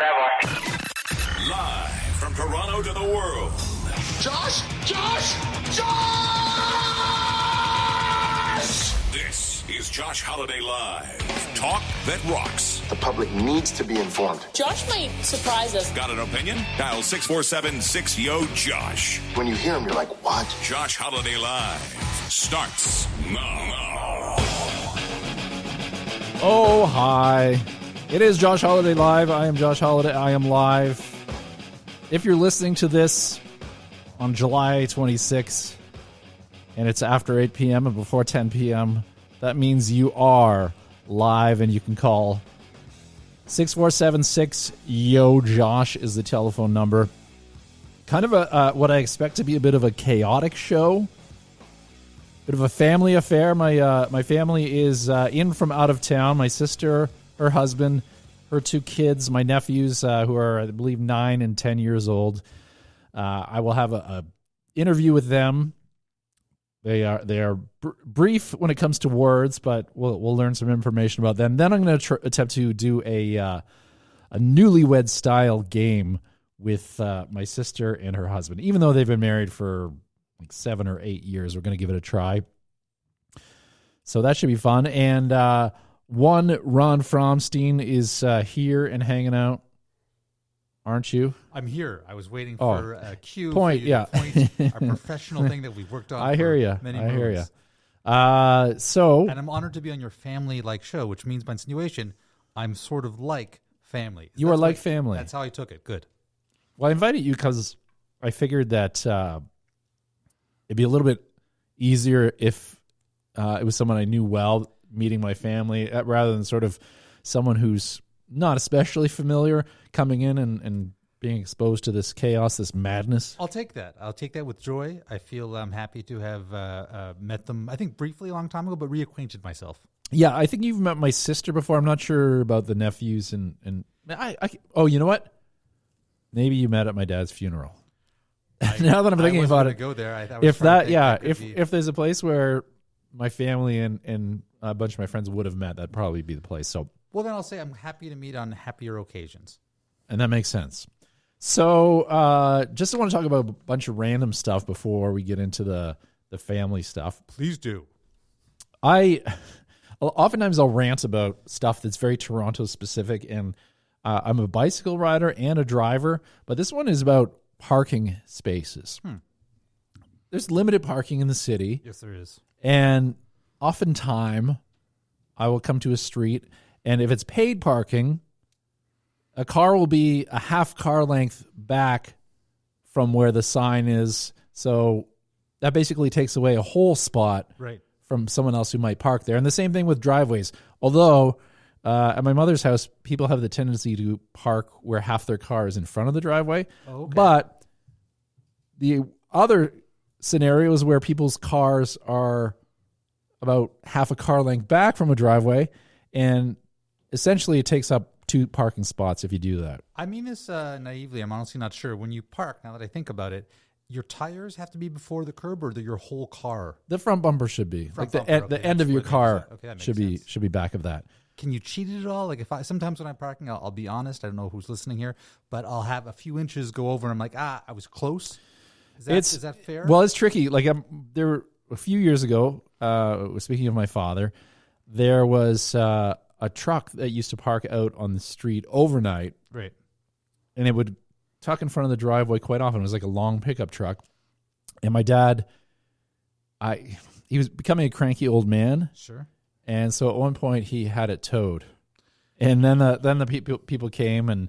Live from Toronto to the world. Josh! This is Josh Holiday Live. Talk that rocks. The public needs to be informed. Josh might surprise us. Got an opinion? Dial 647-6YO-JOSH. When you hear him, you're like, what? Josh Holiday Live starts now. Oh, hi. It is Josh Holiday Live. I am Josh Holiday. I am live. If you're listening to this on July 26th and it's after 8 p.m. and before 10 p.m., that means you are live, and you can call 647-6YO-JOSH is the telephone number. Kind of what I expect to be a bit of a chaotic show. Bit of a family affair. My family is in from out of town. My sister, her husband, her two kids, my nephews, who are, I believe, 9 and 10 years old. I will have a interview with them. They are brief when it comes to words, but we'll learn some information about them. Then I'm going to attempt to do a newlywed style game with my sister and her husband. Even though they've been married for like 7 or 8 years, we're going to give it a try. So that should be fun. And one Ron Fromstein is here and hanging out. Aren't you? I'm here. I was waiting for a cue. Point, for you to point our professional thing that we've worked on. I hear you. Many I hear you. And So, I'm honored to be on your family-like show, which means by insinuation, I'm sort of like family. you are like family. That's how I took it. Good. Well, I invited you because I figured that it'd be a little bit easier if it was someone I knew well, meeting my family, rather than sort of someone who's not especially familiar coming in and being exposed to this chaos, this madness. I'll take that. I'll take that with joy. I feel I'm happy to have met them, I think briefly a long time ago, but reacquainted myself. Yeah, I think you've met my sister before. I'm not sure about the nephews. And oh, you know what? Maybe you met at my dad's funeral. Now that I'm thinking about it, go there. if there's a place where my family and a bunch of my friends would have met, that'd probably be the place. So, well, then I'll say I'm happy to meet on happier occasions. and that makes sense. So, just want to talk about a bunch of random stuff before we get into the family stuff. Please do. Oftentimes I'll rant about stuff that's very Toronto specific, and I'm a bicycle rider and a driver, but this one is about parking spaces. There's limited parking in the city. Yes, there is. And oftentimes I will come to a street, and if it's paid parking, a car will be a half car length back from where the sign is. So that basically takes away a whole spot from someone else who might park there. And the same thing with driveways. Although at my mother's house, people have the tendency to park where half their car is in front of the driveway. Oh, okay. But the other scenarios where people's cars are about half a car length back from a driveway, and essentially it takes up 2 parking spots if you do that. I mean this naively. I'm honestly not sure. When you park, now that I think about it, your tires have to be before the curb, or your whole car? The front bumper should be. The end of your car should be back of that. Can you cheat it at all? Like sometimes when I'm parking, I'll be honest. I don't know who's listening here, but I'll have a few inches go over, and I'm like, I was close. Is that fair? Well, it's tricky. Like there were a few years ago. Speaking of my father, there was a truck that used to park out on the street overnight, right? And it would tuck in front of the driveway quite often. It was like a long pickup truck. And my dad, he was becoming a cranky old man. Sure. And so at one point he had it towed, and then the people came, and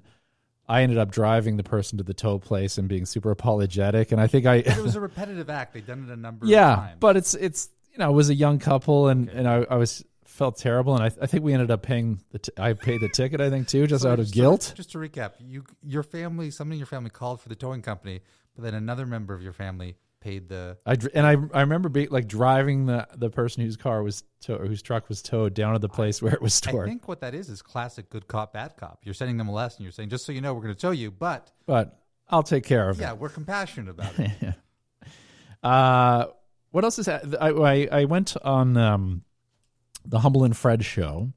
I ended up driving the person to the tow place and being super apologetic. And I think it was a repetitive act. They'd done it a number of times. Yeah, but it's it was a young couple, and I felt terrible, and I think we ended up paying I paid the ticket, I think, too, just out of guilt. Just to recap, somebody in your family called for the towing company, but then another member of your family paid the. I remember driving the person whose truck was towed down to the place where it was stored. I think what that is classic good cop, bad cop. You're sending them a lesson. You're saying, just so you know, we're going to tow you, but I'll take care of it. Yeah, we're compassionate about it. What else is that? I went on the Humble and Fred show,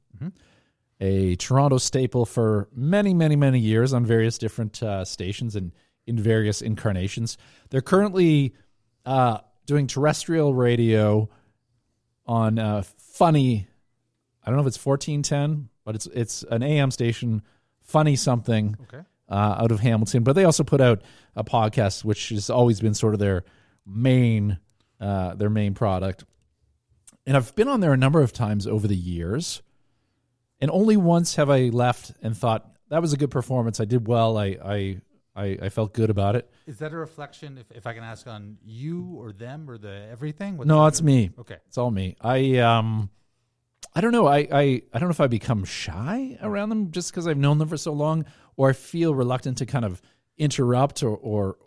a Toronto staple for many, many, many years on various different stations and in various incarnations. They're currently doing terrestrial radio on Funny. I don't know if it's 1410, but it's an AM station, Funny something, out of Hamilton. But they also put out a podcast, which has always been sort of their main product. And I've been on there a number of times over the years, and only once have I left and thought that was a good performance. I did well. I felt good about it. Is that a reflection, if I can ask, on you or them or the everything? No, it's me. Okay, it's all me. I don't know. I don't know if I become shy around them just because I've known them for so long, or I feel reluctant to kind of interrupt or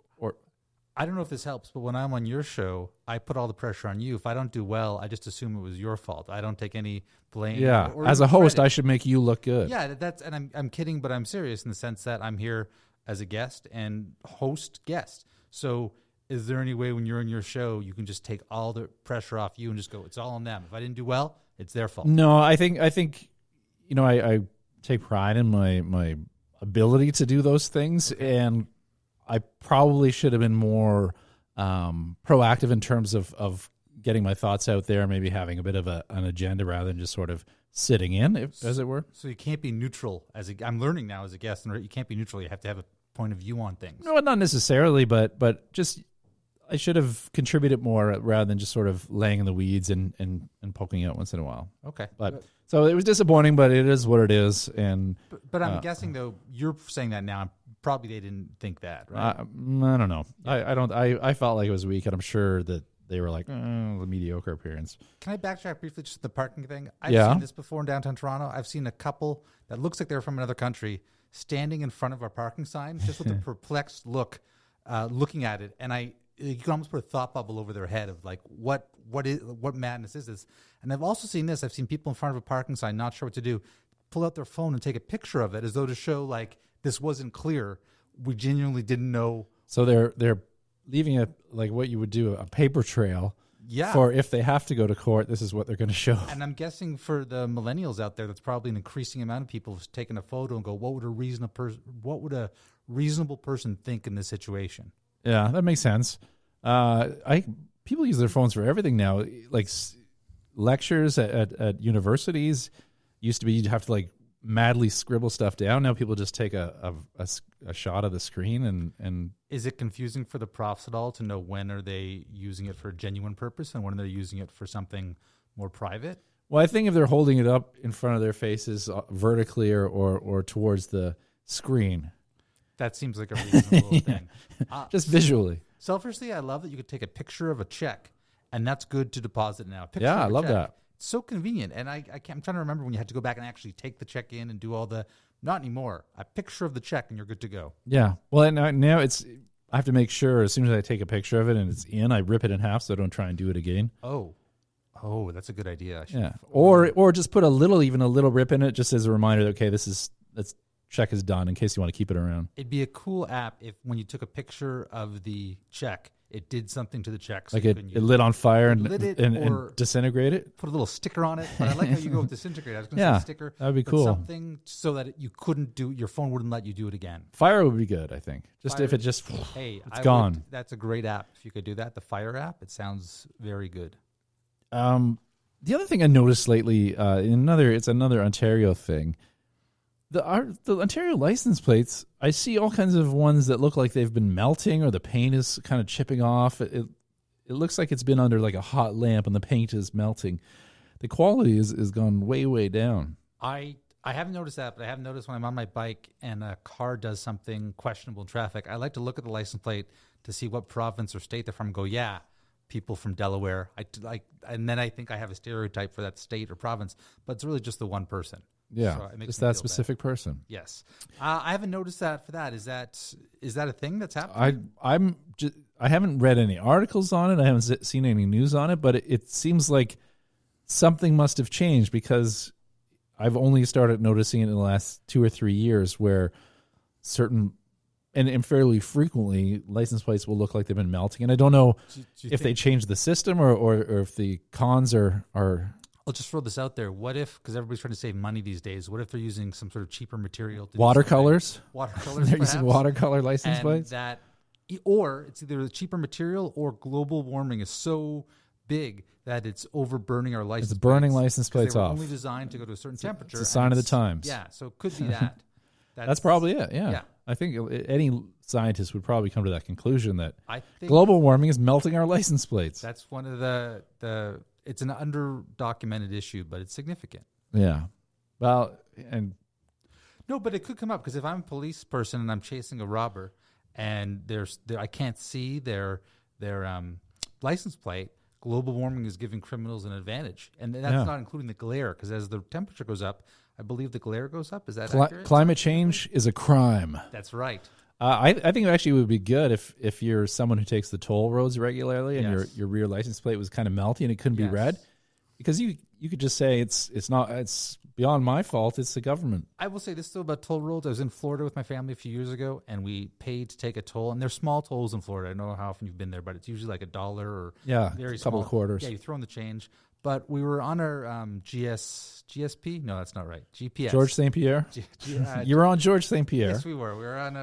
I don't know if this helps, but when I'm on your show, I put all the pressure on you. If I don't do well, I just assume it was your fault. I don't take any blame. Yeah, or as a host, credit. I should make you look good. Yeah, and I'm kidding, but I'm serious in the sense that I'm here as a guest and host guest. So is there any way when you're on your show, you can just take all the pressure off you and just go, it's all on them. If I didn't do well, it's their fault. No, I think I take pride in my ability to do those things, and I probably should have been more proactive in terms of getting my thoughts out there, maybe having a bit of an agenda rather than just sort of sitting in, as it were. So you can't be neutral. I'm learning now as a guest, and you can't be neutral. You have to have a point of view on things. No, not necessarily, but just I should have contributed more rather than just sort of laying in the weeds and poking out once in a while. Okay. But so it was disappointing, but it is what it is. And but I'm guessing though you're saying that now. Probably they didn't think that, right? I don't know. I felt like it was weak, and I'm sure that they were like, the mediocre appearance. Can I backtrack briefly just to the parking thing? I've Yeah. seen this before in downtown Toronto. I've seen a couple that looks like they're from another country standing in front of our parking sign, just with a perplexed look, looking at it, and you can almost put a thought bubble over their head of like, what madness is this? And I've also seen this. I've seen people in front of a parking sign, not sure what to do, pull out their phone and take a picture of it as though to show like this wasn't clear. We genuinely didn't know. So they're leaving a like what you would do, a paper trail. Yeah. For if they have to go to court, this is what they're going to show. And I'm guessing for the millennials out there, that's probably an increasing amount of people who've taken a photo and go, what would a reasonable person think in this situation? Yeah, that makes sense. People use their phones for everything now. Like lectures at universities used to be you'd have to like madly scribble stuff down. Now people just take a shot of the screen and is it confusing for the profs at all to know when are they using it for a genuine purpose and when are they using it for something more private? Well, I think if they're holding it up in front of their faces vertically or towards the screen, that seems like a reasonable thing. Just visually. Selfishly, I love that you could take a picture of a check, and that's good to deposit now. Yeah, I love that. It's so convenient, and I'm trying to remember when you had to go back and actually take the check in and do all the. Not anymore. A picture of the check, and you're good to go. Yeah. Well, and now it's. I have to make sure as soon as I take a picture of it and it's in, I rip it in half so I don't try and do it again. Oh, that's a good idea. Yeah. Or just put a little rip in it, just as a reminder that okay, this check is done in case you want to keep it around. It'd be a cool app if when you took a picture of the check, it did something to the check. So like it lit on fire and disintegrate it? Put a little sticker on it. But I like how you go with disintegrate. I was going to say sticker. That would be cool. Something so that you couldn't your phone wouldn't let you do it again. Fire would be good, I think. If it just, it's gone. That's a great app. If you could do that, the Fire app, it sounds very good. The other thing I noticed lately, it's another Ontario thing. The Ontario license plates, I see all kinds of ones that look like they've been melting or the paint is kind of chipping off. It looks like it's been under like a hot lamp and the paint is melting. The quality is gone way, way down. I haven't noticed that, but I have noticed when I'm on my bike and a car does something questionable in traffic, I like to look at the license plate to see what province or state they're from and go, yeah, people from Delaware. And then I think I have a stereotype for that state or province, but it's really just the one person. Yeah, so just that specific person. Yes, I haven't noticed that for that. Is that a thing that's happening? I haven't read any articles on it. I haven't seen any news on it, but it seems like something must have changed because I've only started noticing it in the last 2 or 3 years where certain and fairly frequently license plates will look like they've been melting. And I don't know if they changed the system or if the cons are I'll just throw this out there. What if, because everybody's trying to save money these days, what if they're using some sort of cheaper material? To Watercolors? Watercolors, They're perhaps? using watercolor license And plates? or it's either the cheaper material or global warming is so big that it's overburning our license It's burning plates, license 'cause plates they were off. only designed to go to a certain temperature. It's a sign of the times. Yeah, so it could be that. That's probably it, yeah. Yeah. I think any scientist would probably come to that conclusion that I think global warming is melting our license plates. that's one of the it's an under-documented issue, but it's significant. Yeah. Well, and No, but it could come up because if I'm a police person and I'm chasing a robber and I can't see their license plate, global warming is giving criminals an advantage. And that's not including the glare, because as the temperature goes up, I believe the glare goes up. Is that accurate? climate change is a crime. That's right. I think it actually would be good if you're someone who takes the toll roads regularly and Yes. your rear license plate was kind of melty and it couldn't be Yes. read, because you could just say it's beyond my fault. It's the government. I will say this still about toll roads. I was in Florida with my family a few years ago, and we paid to take a toll. And there's small tolls in Florida. I don't know how often you've been there, but it's usually like $1 or very a couple small. of quarters. Yeah, you throw in the change. But we were on our GSP. No, that's not right. GPS. George St. Pierre. You were on George St. Pierre. Yes, we were. We were on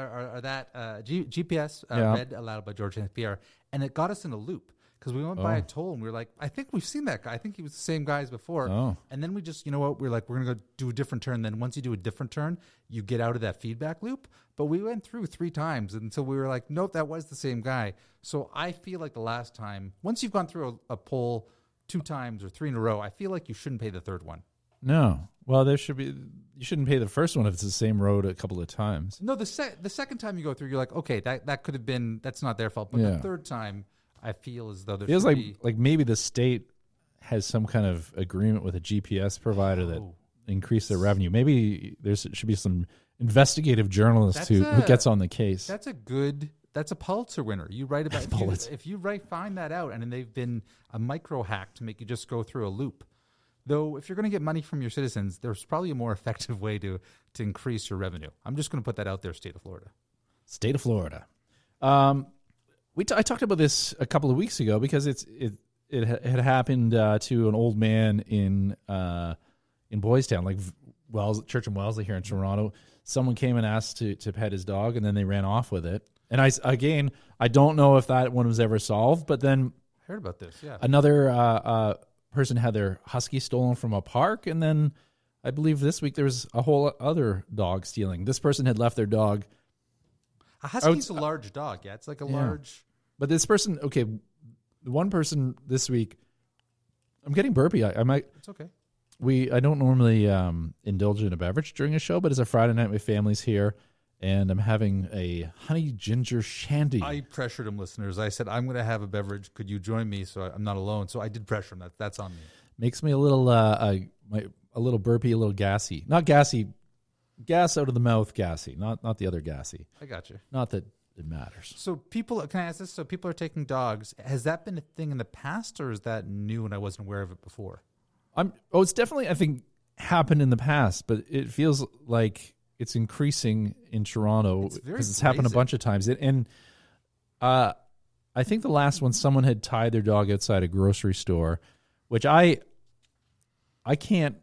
GPS Yeah. read aloud by George St. Pierre, and it got us in a loop because we went by a toll and we were like, I think we've seen that guy. I think he was the same guy as before. Oh. And then we just, you know what? We're like, we're going to go do a different turn. Then once you do a different turn, you get out of that feedback loop. But we went through 3 times until we were like, nope, that was the same guy. So I feel like the last time, once you've gone through a poll 2 times or 3 in a row, I feel like you shouldn't pay the third one. No. Well, you shouldn't pay the first one if it's the same road a couple of times. No, the second time you go through, you're like, okay, that could have been, that's not their fault. But the third time, I feel as though there Feels should be. like maybe the state has some kind of agreement with a GPS provider that increase their revenue. Maybe should be some investigative journalist who gets on the case. That's a Pulitzer winner. You write about if you find that out, and then they've been a micro hack to make you just go through a loop. Though, if you're going to get money from your citizens, there's probably a more effective way to increase your revenue. I'm just going to put that out there, state of Florida. State of Florida. I talked about this a couple of weeks ago because it had happened to an old man in Boys Town, like Church and Wellesley here in Toronto. Someone came and asked to pet his dog, and then they ran off with it. And I don't know if that one was ever solved, but then I heard about this. Yeah, another person had their husky stolen from a park, and then I believe this week there was a whole other dog stealing. This person had left their dog. A husky's a large dog. Yeah, it's like a large. But this person, okay, the one person this week, I'm getting burpy. I might. It's okay. I don't normally indulge in a beverage during a show, but it's a Friday night. My family's here, and I'm having a honey ginger shandy. I pressured him, listeners. I said, I'm going to have a beverage. Could you join me? So I'm not alone. So I did pressure him. That's on me. Makes me a little a little burpy, a little gassy. Not gassy, gas out of the mouth gassy. Not the other gassy. I got you. Not that it matters. So can I ask this? So people are taking dogs. Has that been a thing in the past, or is that new and I wasn't aware of it before? It's definitely, I think, happened in the past, but it feels like it's increasing in Toronto because it's happened a bunch of times. I think the last one, someone had tied their dog outside a grocery store, which I can't.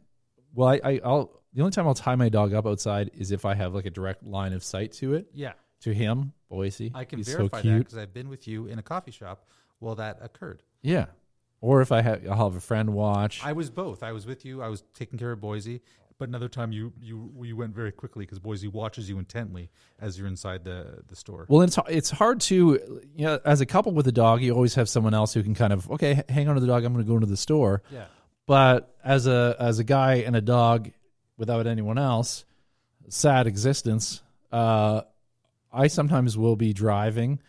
Well, I'll the only time I'll tie my dog up outside is if I have like a direct line of sight to it. Yeah, to him, Boise. I can He's verify so cute. that because I've been with you in a coffee shop while that occurred. Yeah. Or if I'll have a friend watch. I was both. I was with you. I was taking care of Boise. But another time you went very quickly because Boise watches you intently as you're inside the store. Well, it's hard to, as a couple with a dog, you always have someone else who can kind of, okay, hang on to the dog, I'm going to go into the store. Yeah. But as a guy and a dog without anyone else, sad existence, I sometimes will be driving,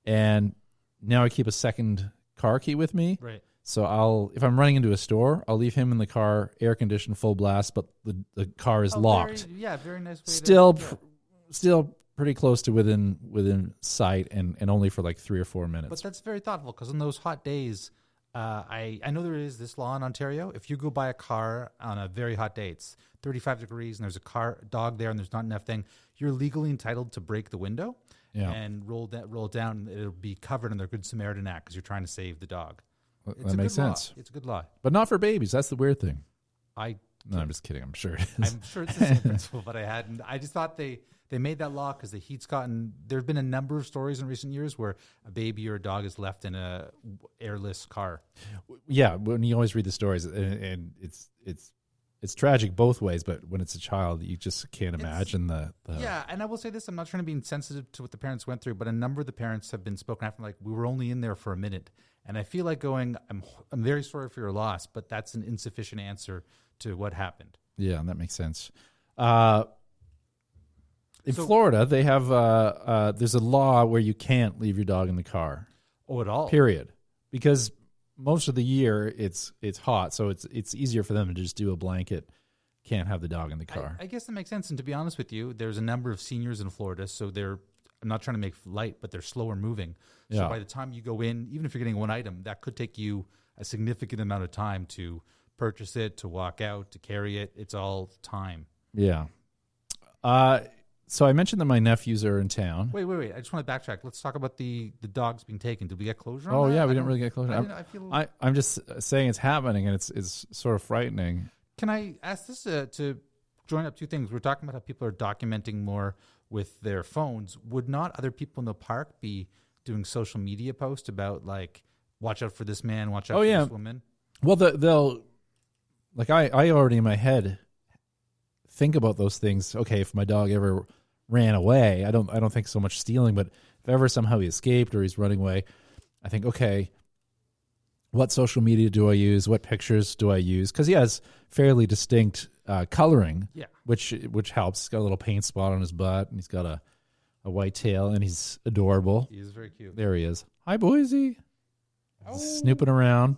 and now I keep a second car key with me. Right. So if I'm running into a store, I'll leave him in the car, air conditioned, full blast, but the car is locked. Very nice way. Still pretty close to within sight, and only for like 3 or 4 minutes. But that's very thoughtful because on those hot days, I know there is this law in Ontario. If you go buy a car on a very hot day, it's 35 degrees, and there's a dog there, and there's not enough thing, you're legally entitled to break the window and roll it down. It'll be covered in their Good Samaritan Act because you're trying to save the dog. that makes sense. It's a good law. But not for babies. That's the weird thing. No, I'm just kidding. I'm sure it is. I'm sure it's the same principle, but I just thought they made that law because the heat's gotten. There have been a number of stories in recent years where a baby or a dog is left in a airless car. Yeah, when you always read the stories, and it's tragic both ways. But when it's a child, you just can't imagine the. Yeah, and I will say this: I'm not trying to be insensitive to what the parents went through, but a number of the parents have been spoken after, like, we were only in there for a minute, and I feel like going, I'm very sorry for your loss, but that's an insufficient answer to what happened. Yeah, that makes sense. In Florida, they have there's a law where you can't leave your dog in the car. Oh, at all? Period. Because most of the year it's hot, so it's easier for them to just do a blanket. Can't have the dog in the car. I guess that makes sense. And to be honest with you, there's a number of seniors in Florida, so I'm not trying to make light, but they're slower moving. So by the time you go in, even if you're getting one item, that could take you a significant amount of time to purchase it, to walk out, to carry it. It's all time. Yeah. So I mentioned that my nephews are in town. Wait. I just want to backtrack. Let's talk about the dogs being taken. Did we get closure on Oh, that? yeah, we didn't really get closure. I'm just saying it's happening, and it's sort of frightening. Can I ask this to join up two things? We're talking about how people are documenting more with their phones. Would not other people in the park be doing social media posts about, like, watch out for this man, watch out for this woman? Well, they'll... Like I already in my head think about those things. Okay, if my dog ever ran away, I don't think so much stealing, but if ever somehow he escaped or he's running away, I think, okay, what social media do I use? What pictures do I use? Because he has fairly distinct coloring, which helps. He's got a little paint spot on his butt, and he's got a white tail, and he's adorable. He is very cute. There he is. Hi, Boise. Snooping around.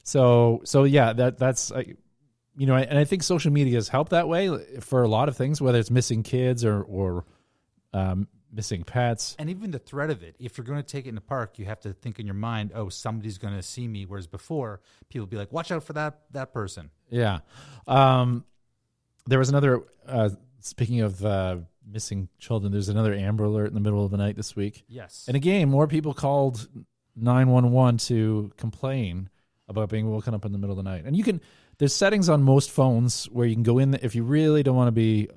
So yeah, that's and I think social media has helped that way for a lot of things, whether it's missing kids or missing pets. And even the threat of it, if you're going to take it in the park, you have to think in your mind, oh, somebody's going to see me. Whereas before, people would be like, watch out for that person. Yeah. There was another, speaking of missing children, there's another Amber Alert in the middle of the night this week. Yes. And again, more people called 911 to complain about being woken up in the middle of the night. And there's settings on most phones where you can go in, if you really don't want to be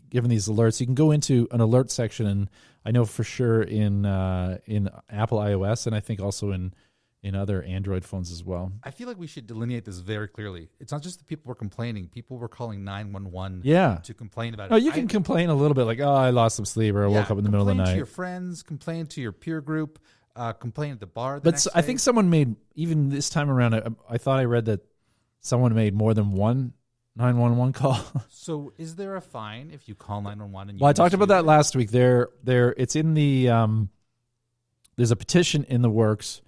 given these alerts, you can go into an alert section, and I know for sure in Apple iOS, and I think also in other Android phones as well. I feel like we should delineate this very clearly. It's not just that people were complaining. People were calling 911 to complain about it. No, you can complain a little bit, like, oh, I lost some sleep, or I woke up in the middle of the night. Complain to your friends, complain to your peer group, complain at the bar I think someone made, even this time around, I thought I read that someone made more than one 911 call. So is there a fine if you call 911? Well, I talked about that last week. It's in the there's a petition in the works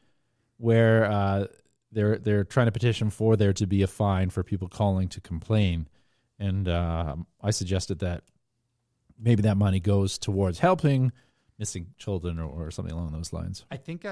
where they're trying to petition for there to be a fine for people calling to complain, and I suggested that maybe that money goes towards helping missing children or something along those lines. I think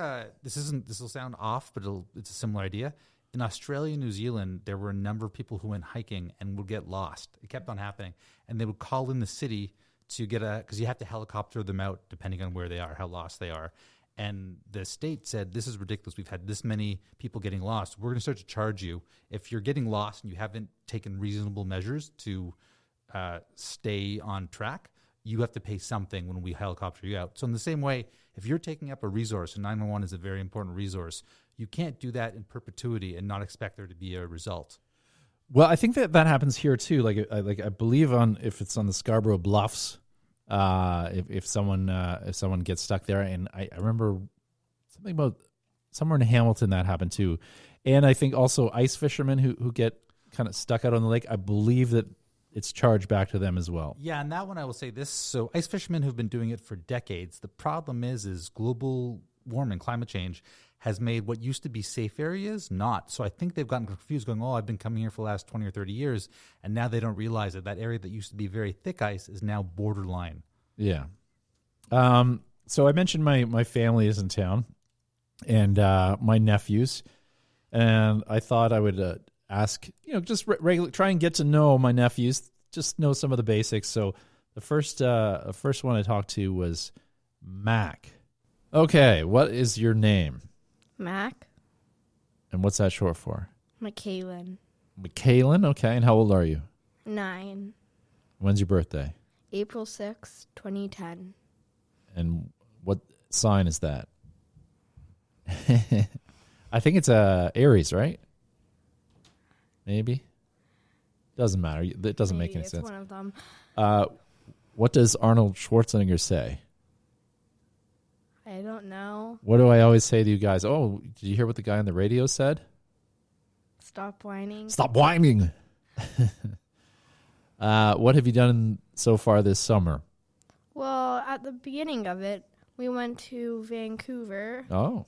this will sound off, but it's a similar idea. In Australia and New Zealand, there were a number of people who went hiking and would get lost. It kept on happening. And they would call in the city to get because you have to helicopter them out depending on where they are, how lost they are. And the state said, this is ridiculous. We've had this many people getting lost. We're going to start to charge you. If you're getting lost and you haven't taken reasonable measures to stay on track, you have to pay something when we helicopter you out. So in the same way, if you're taking up a resource, and 911 is a very important resource, you can't do that in perpetuity and not expect there to be a result. Well, I think that happens here too. I believe if it's on the Scarborough Bluffs, if someone gets stuck there, and I remember something about somewhere in Hamilton that happened too, and I think also ice fishermen who get kind of stuck out on the lake. I believe that it's charged back to them as well. Yeah, and that one I will say this. So ice fishermen who've been doing it for decades. The problem is global warming, climate change, has made what used to be safe areas not. So I think they've gotten confused going, oh, I've been coming here for the last 20 or 30 years, and now they don't realize that area that used to be very thick ice is now borderline. Yeah. So I mentioned my family is in town, and my nephews, and I thought I would ask, just try and get to know my nephews, just know some of the basics. So the first one I talked to was Mac. Okay, what is your name? Mac. And what's that short for? McKaylin. McKaylin? Okay. And how old are you? 9. When's your birthday? April 6, 2010. And what sign is that? I think it's Aries, right? Maybe. Doesn't matter. It doesn't make any It's sense. one of them. What does Arnold Schwarzenegger say? I don't know. What do I always say to you guys? Oh, did you hear what the guy on the radio said? Stop whining. Stop whining. What have you done so far this summer? Well, at the beginning of it, we went to Vancouver Oh,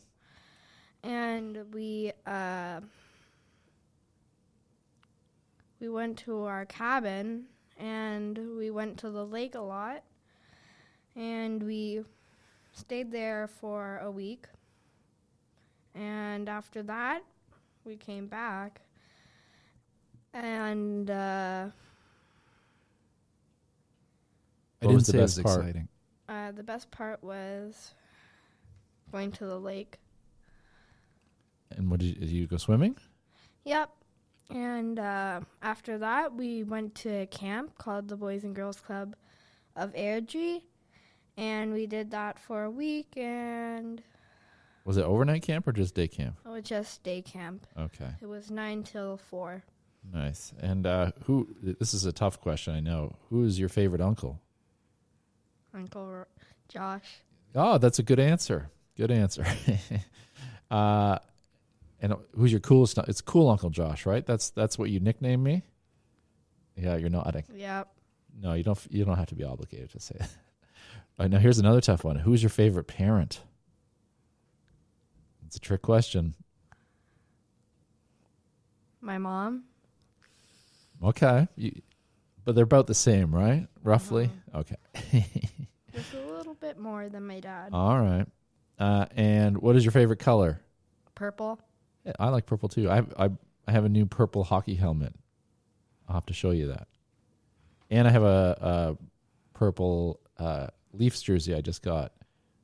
and we went to our cabin and we went to the lake a lot and we stayed there for a week. And after that, we came back and I What didn't was the say it was best part? exciting. the best part was going to the lake. and did you go swimming? Yep. And after that, we went to a camp called the Boys and Girls Club of Airdrie. And we did that for a week, and Was it overnight camp or just day camp? it was just day camp. Okay, It was 9 till 4. nice. And who? This is a tough question, I know. Who is your favorite uncle? Uncle Josh. Oh, that's a good answer. Good answer. And who's your coolest? It's cool Uncle Josh, right? That's what you nicknamed me. Yeah, you're nodding. Yep. No, you don't. You don't have to be obligated to say that. All right, now here's another tough one. Who's your favorite parent? It's a trick question. My mom. Okay, but they're about the same, right? Roughly. Okay. Just a little bit more than my dad. All right. And what is your favorite color? Purple. Yeah, I like purple too. I have a new purple hockey helmet. I'll have to show you that. And I have a purple Leafs jersey I just got.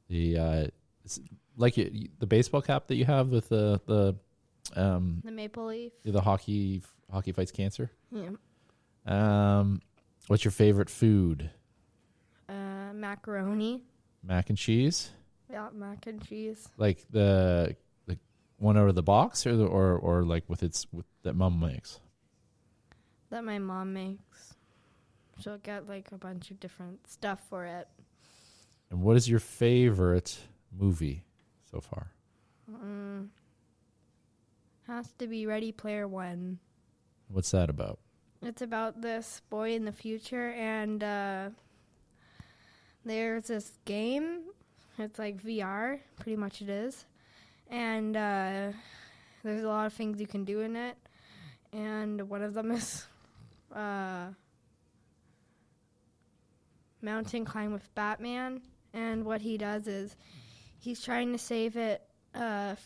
It's like the baseball cap that you have with the Maple Leaf. the hockey fights cancer. Yeah. What's your favorite food? Macaroni. Mac and cheese? Yeah, mac and cheese. Like the one out of the box, or like with that mom makes? That my mom makes. She'll get like a bunch of different stuff for it. And what is your favorite movie so far? Has to be Ready Player One. What's that about? It's about this boy in the future, and there's this game. It's like VR, pretty much it is. And there's a lot of things you can do in it. And one of them is mountain climb with Batman. And what he does is he's trying to save it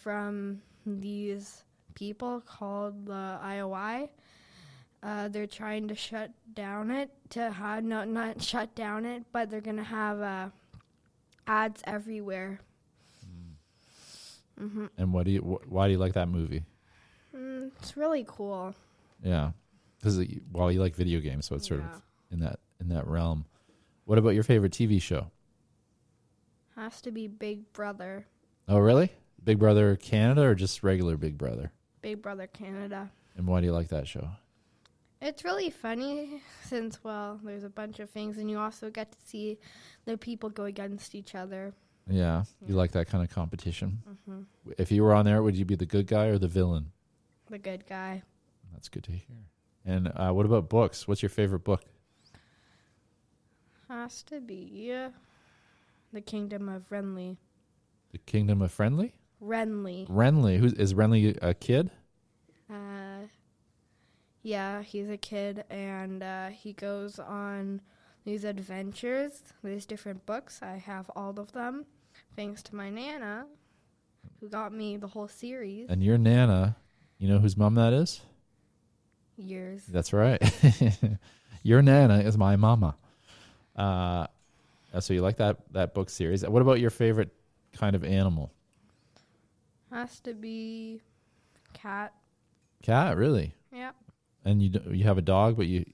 from these people called the IOI. They're trying to shut down it, not shut down it, but they're going to have ads everywhere. Mm-hmm. And why do you like that movie? It's really cool. Yeah, because you like video games, so it's sort Yeah. of in that realm. What about your favorite TV show? Has to be Big Brother. Oh, really? Big Brother Canada or just regular Big Brother? Big Brother Canada. And why do you like that show? It's really funny since, well, there's a bunch of things, and you also get to see the people go against each other. Yeah, you like that kind of competition. Mm-hmm. If you were on there, would you be the good guy or the villain? The good guy. That's good to hear. And what about books? What's your favorite book? Has to be The Kingdom of Renly. The Kingdom of Friendly? Renly. Renly. Is Renly a kid? Yeah, he's a kid, and he goes on these adventures. There's different books. I have all of them, thanks to my Nana, who got me the whole series. And your Nana, you know whose mom that is? Years. That's right. Your Nana is my mama. So you like that book series. What about your favorite kind of animal? Has to be Cat. Cat, really? Yep. And you have a dog, but you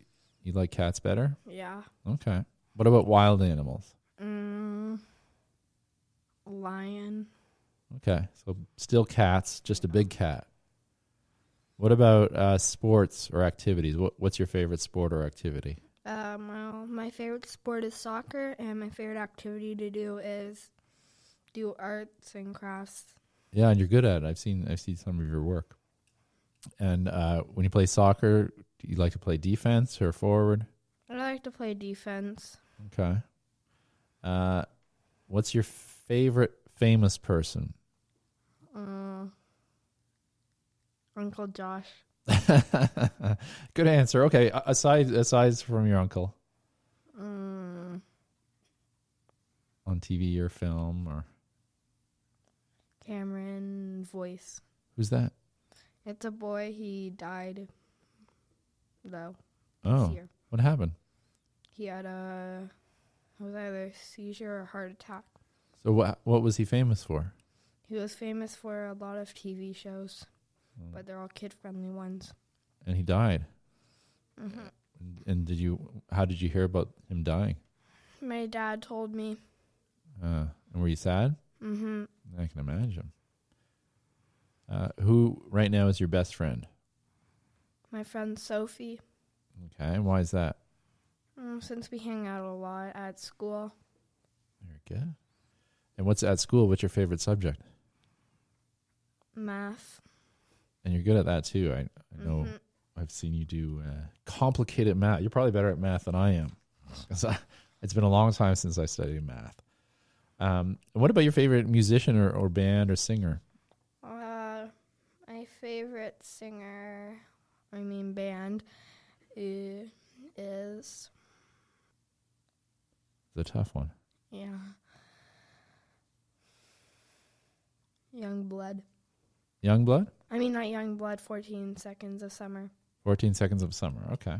like cats better? Yeah. Okay. What about wild animals? Lion. Okay, so still cats, just a big cat. What about sports or activities? What's your favorite sport or activity? Well, my favorite sport is soccer, and my favorite activity to do is do arts and crafts. Yeah, and you're good at it. I've seen some of your work. And when you play soccer, do you like to play defense or forward? I like to play defense. Okay. What's your favorite famous person? Uncle Josh. Good answer. Okay, aside from your uncle. On TV or film or Cameron Voice. who's that? It's a boy. He died, though, Oh, this year. what happened? He had it was either a seizure or heart attack. So what was he famous for? He was famous for a lot of TV shows, but they're all kid-friendly ones. And he died. And how did you hear about him dying? My dad told me. And were you sad? Mm-hmm. I can imagine. Who right now is your best friend? My friend Sophie. Okay, and why is that? Since we hang out a lot at school. Very good. And what's at school? What's your favorite subject? Math. And you're good at that too. I know. I've seen you do complicated math. You're probably better at math than I am. It's been a long time since I studied math. What about your favorite musician or band or singer? My favorite band is It's a tough one. Youngblood. Youngblood? Not Youngblood, 14 Seconds of Summer. 14 Seconds of Summer. Okay.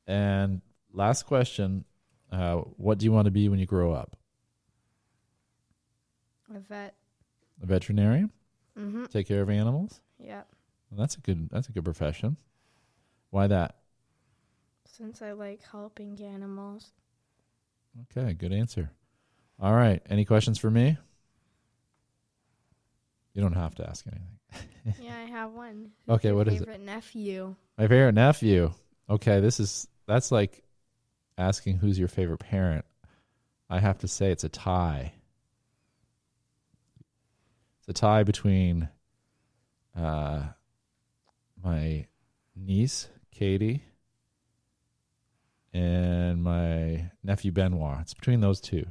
And last question. What do you want to be when you grow up? A vet. A veterinarian? Mm-hmm. Take care of animals? Yep. Well, that's a good profession. Why that? Since I like helping animals. Okay, good answer. All right. Any questions for me? You don't have to ask anything. Yeah, I have one. Okay, what is it? Favorite nephew. My favorite nephew. Okay, that's like asking who's your favorite parent. I have to say it's a tie. It's a tie between my niece, Katie, and my nephew, Benoit. It's between those two.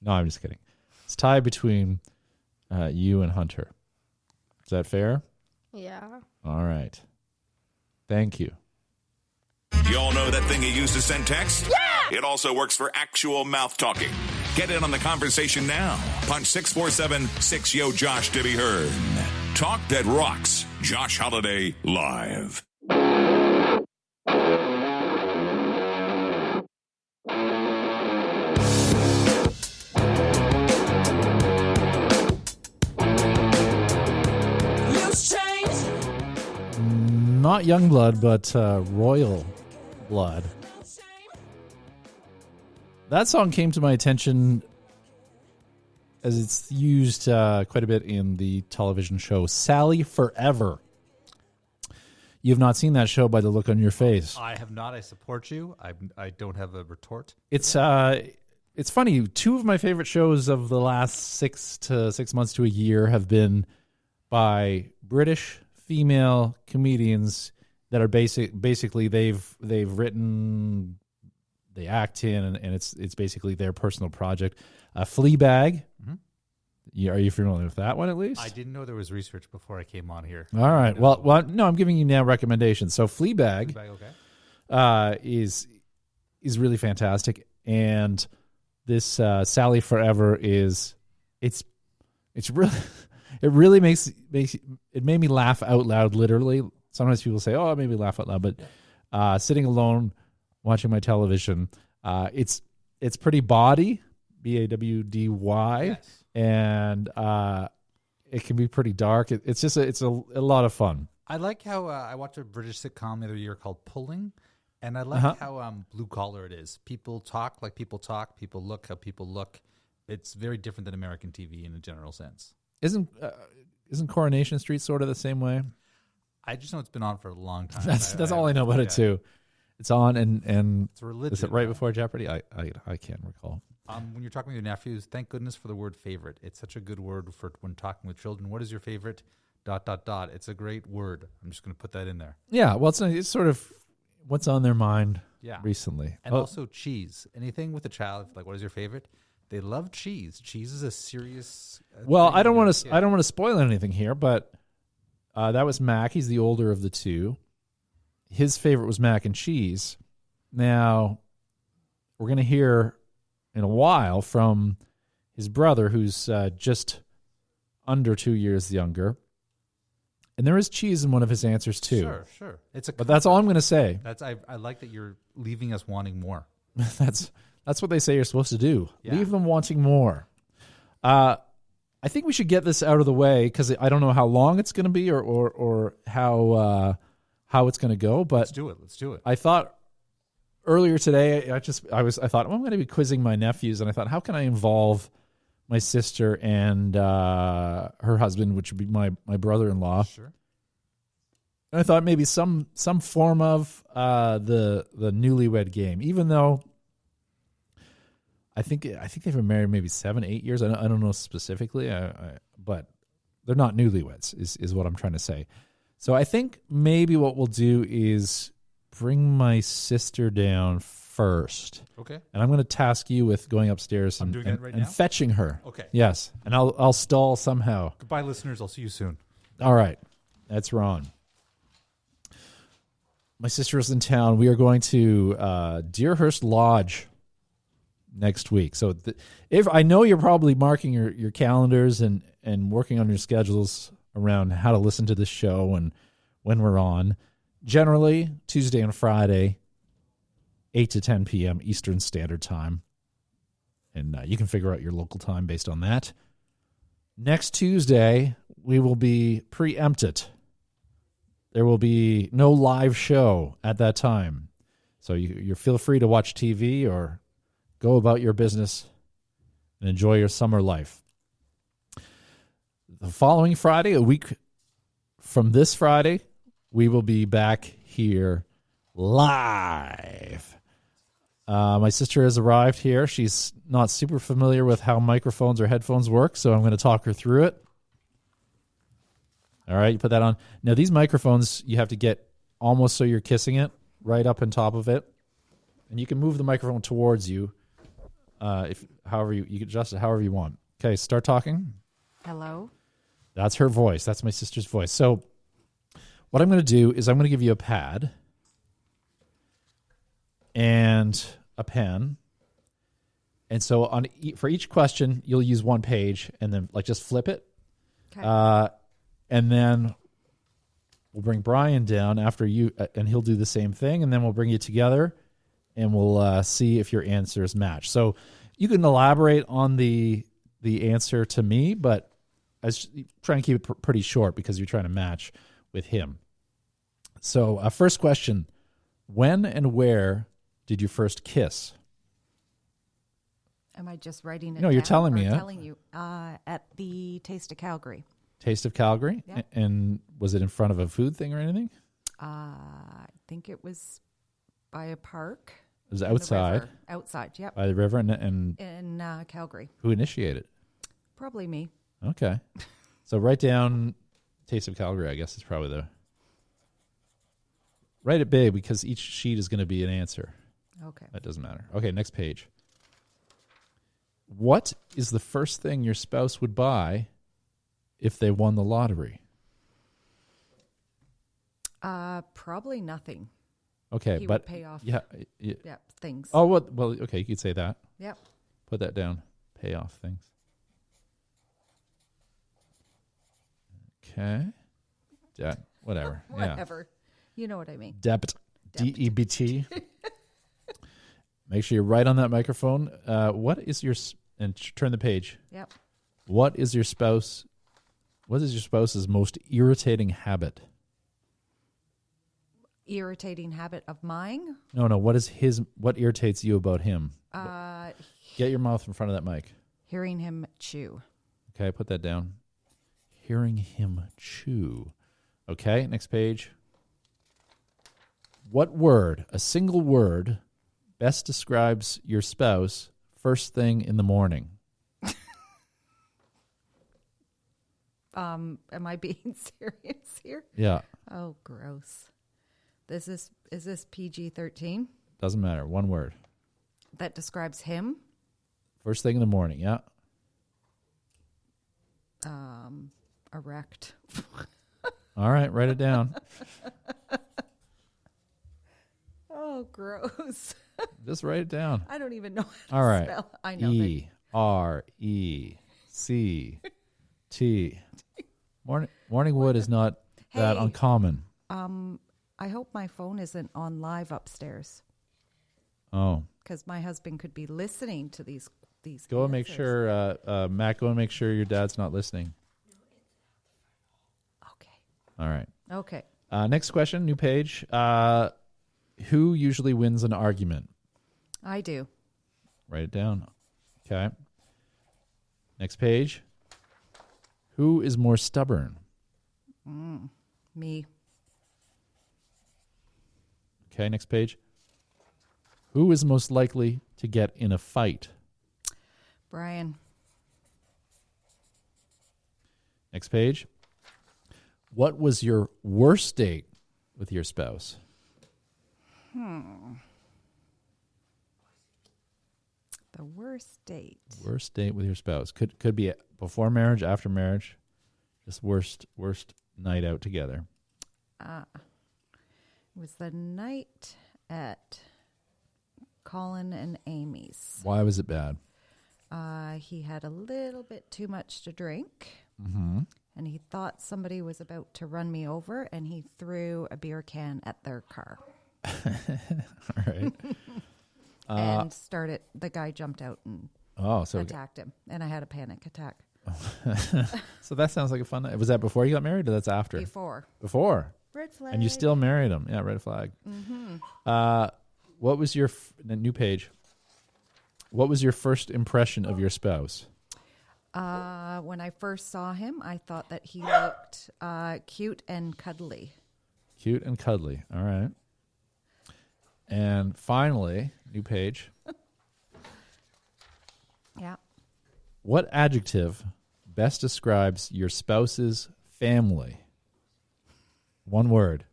No, I'm just kidding. It's tied between you and Hunter. Is that fair? Yeah. All right. Thank you. You all know that thing you use to send text? Yeah! It also works for actual mouth talking. Get in on the conversation now. Punch 647-6YO-JOSH to be heard. Talk that rocks. Josh Holiday Live. Not young blood, but royal blood. That song came to my attention as it's used quite a bit in the television show Sally Forever. You have not seen that show by the look on your face. I have not. I support you. I don't have a retort. It's funny. Two of my favorite shows of the last 6 months to a year have been by British female comedians that are basically they've written, they act in, and it's basically their personal project. Fleabag. Mm-hmm. Are you familiar with that one at least? I didn't know there was research before I came on here. All right. Well, no, I'm giving you now recommendations. So Fleabag, Okay. is really fantastic, and this Sally Forever it's really. It really it made me laugh out loud, literally. Sometimes people say, oh, it made me laugh out loud. But sitting alone, watching my television, it's pretty bawdy, Bawdy. Yes. And it can be pretty dark. It's just it's a lot of fun. I like how I watched a British sitcom the other year called Pulling, and I like how blue collar it is. People talk like people talk. People look how people look. It's very different than American TV in a general sense. Isn't Coronation Street sort of the same way? I just know it's been on for a long time. That's all I know about it too. It's on and it's a religion. Is it right before Jeopardy? I can't recall. When you're talking with your nephews, thank goodness for the word favorite. It's such a good word for when talking with children. What is your favorite? ... It's a great word. I'm just going to put that in there. Yeah, well, it's sort of what's on their mind recently. And also cheese. Anything with a child, like what is your favorite? They love cheese. Cheese is a serious. Well, I don't want to spoil anything here, but that was Mac. He's the older of the two. His favorite was mac and cheese. Now, we're going to hear in a while from his brother, who's just under 2 years younger. And there is cheese in one of his answers too. Sure. But that's all I'm going to say. I like that you're leaving us wanting more. That's what they say you're supposed to do. Yeah. Leave them wanting more. I think we should get this out of the way because I don't know how long it's going to be or how it's going to go. But let's do it. I thought earlier today, I thought I'm going to be quizzing my nephews, and I thought, how can I involve my sister and her husband, which would be my brother-in-law. Sure. And I thought maybe some form of the newlywed game, even though I think they've been married maybe 7-8 years. I don't know specifically, but they're not newlyweds. Is what I'm trying to say. So I think maybe what we'll do is bring my sister down first. Okay. And I'm going to task you with going upstairs and fetching her. Okay. Yes. And I'll stall somehow. Goodbye, listeners. I'll see you soon. All right. That's Ron. My sister is in town. We are going to Deerhurst Lodge next week. So if I know you're probably marking your calendars and working on your schedules around how to listen to this show and when we're on. Generally, Tuesday and Friday, 8 to 10 p.m. Eastern Standard Time. And you can figure out your local time based on that. Next Tuesday, we will be preempted. There will be no live show at that time. So you feel free to watch TV or go about your business and enjoy your summer life. The following Friday, a week from this Friday, we will be back here live. My sister has arrived here. She's not super familiar with how microphones or headphones work, so I'm going to talk her through it. All right, you put that on. Now, these microphones, you have to get almost so you're kissing it, right up on top of it. And you can move the microphone towards you, you can adjust it however you want. Okay, start talking. Hello. That's her voice. That's my sister's voice. So what I'm going to do is I'm going to give you a pad and a pen. And so for each question, you'll use one page and then just flip it. Okay. And then we'll bring Brian down after you, and he'll do the same thing. And then we'll bring you together and we'll see if your answers match. So you can elaborate on the answer to me, but I was trying to keep it pretty short because you're trying to match with him. So first question, when and where did you first kiss? Am I just writing it No, you're down telling or me. telling you at the Taste of Calgary. Taste of Calgary? Yeah. And was it in front of a food thing or anything? I think it was by a park. It was outside? Outside, yep. By the river? And in Calgary. Who initiated? Probably me. Okay. So write down Taste of Calgary, I guess is probably the... Write it big because each sheet is going to be an answer. Okay. That doesn't matter. Okay, next page. What is the first thing your spouse would buy if they won the lottery? Probably nothing. Okay, He but would pay off. Yeah. Yeah, things. Oh, well, okay, you could say that. Yep. Put that down. Pay off things. Okay. Debt. Whatever. Whatever. You know what I mean. Debt. D-E-B-T. Make sure you're right on that microphone. What is your... And turn the page. Yep. What is your spouse What is your spouse's most irritating habit? Irritating habit of mine? No. What irritates you about him? Get your mouth in front of that mic. Hearing him chew. Okay, put that down. Hearing him chew. Okay, next page. What word, a single word, best describes your spouse first thing in the morning? Am I being serious here? Yeah, Oh, gross. Is this PG-13? doesn't matter. One word. That describes him? First thing in the morning, yeah. Erect. All right, write it down. Oh, gross. Just write it down. I don't even know how to All right. spell. I know. ERECT. Morning wood is not that Hey. uncommon. I hope my phone isn't on live upstairs Oh, because my husband could be listening to these. go and make answers. sure, Matt. Go and make sure your dad's not listening. Okay. All right. Okay. Next question, new page. Who usually wins an argument? I do. Write it down. Okay. Next page. Who is more stubborn? Me. Okay, next page. Who is most likely to get in a fight? Brian. Next page. What was your worst date with your spouse? The worst date. Worst date with your spouse. Could be before marriage, after marriage. Just worst night out together. Was the night at Colin and Amy's. Why was it bad? He had a little bit too much to drink. Mm-hmm. And he thought somebody was about to run me over, and he threw a beer can at their car. All right. And the guy jumped out and So attacked him. And I had a panic attack. so that sounds like a fun night. Was that before you got married or that's after? Before. Before. Red flag. And you still married him. Yeah, red flag. Mm-hmm. What was your new page? What was your first impression of your spouse? When I first saw him, I thought that he looked cute and cuddly. Cute and cuddly. All right. And finally, new page. Yeah. What adjective best describes your spouse's family? One word.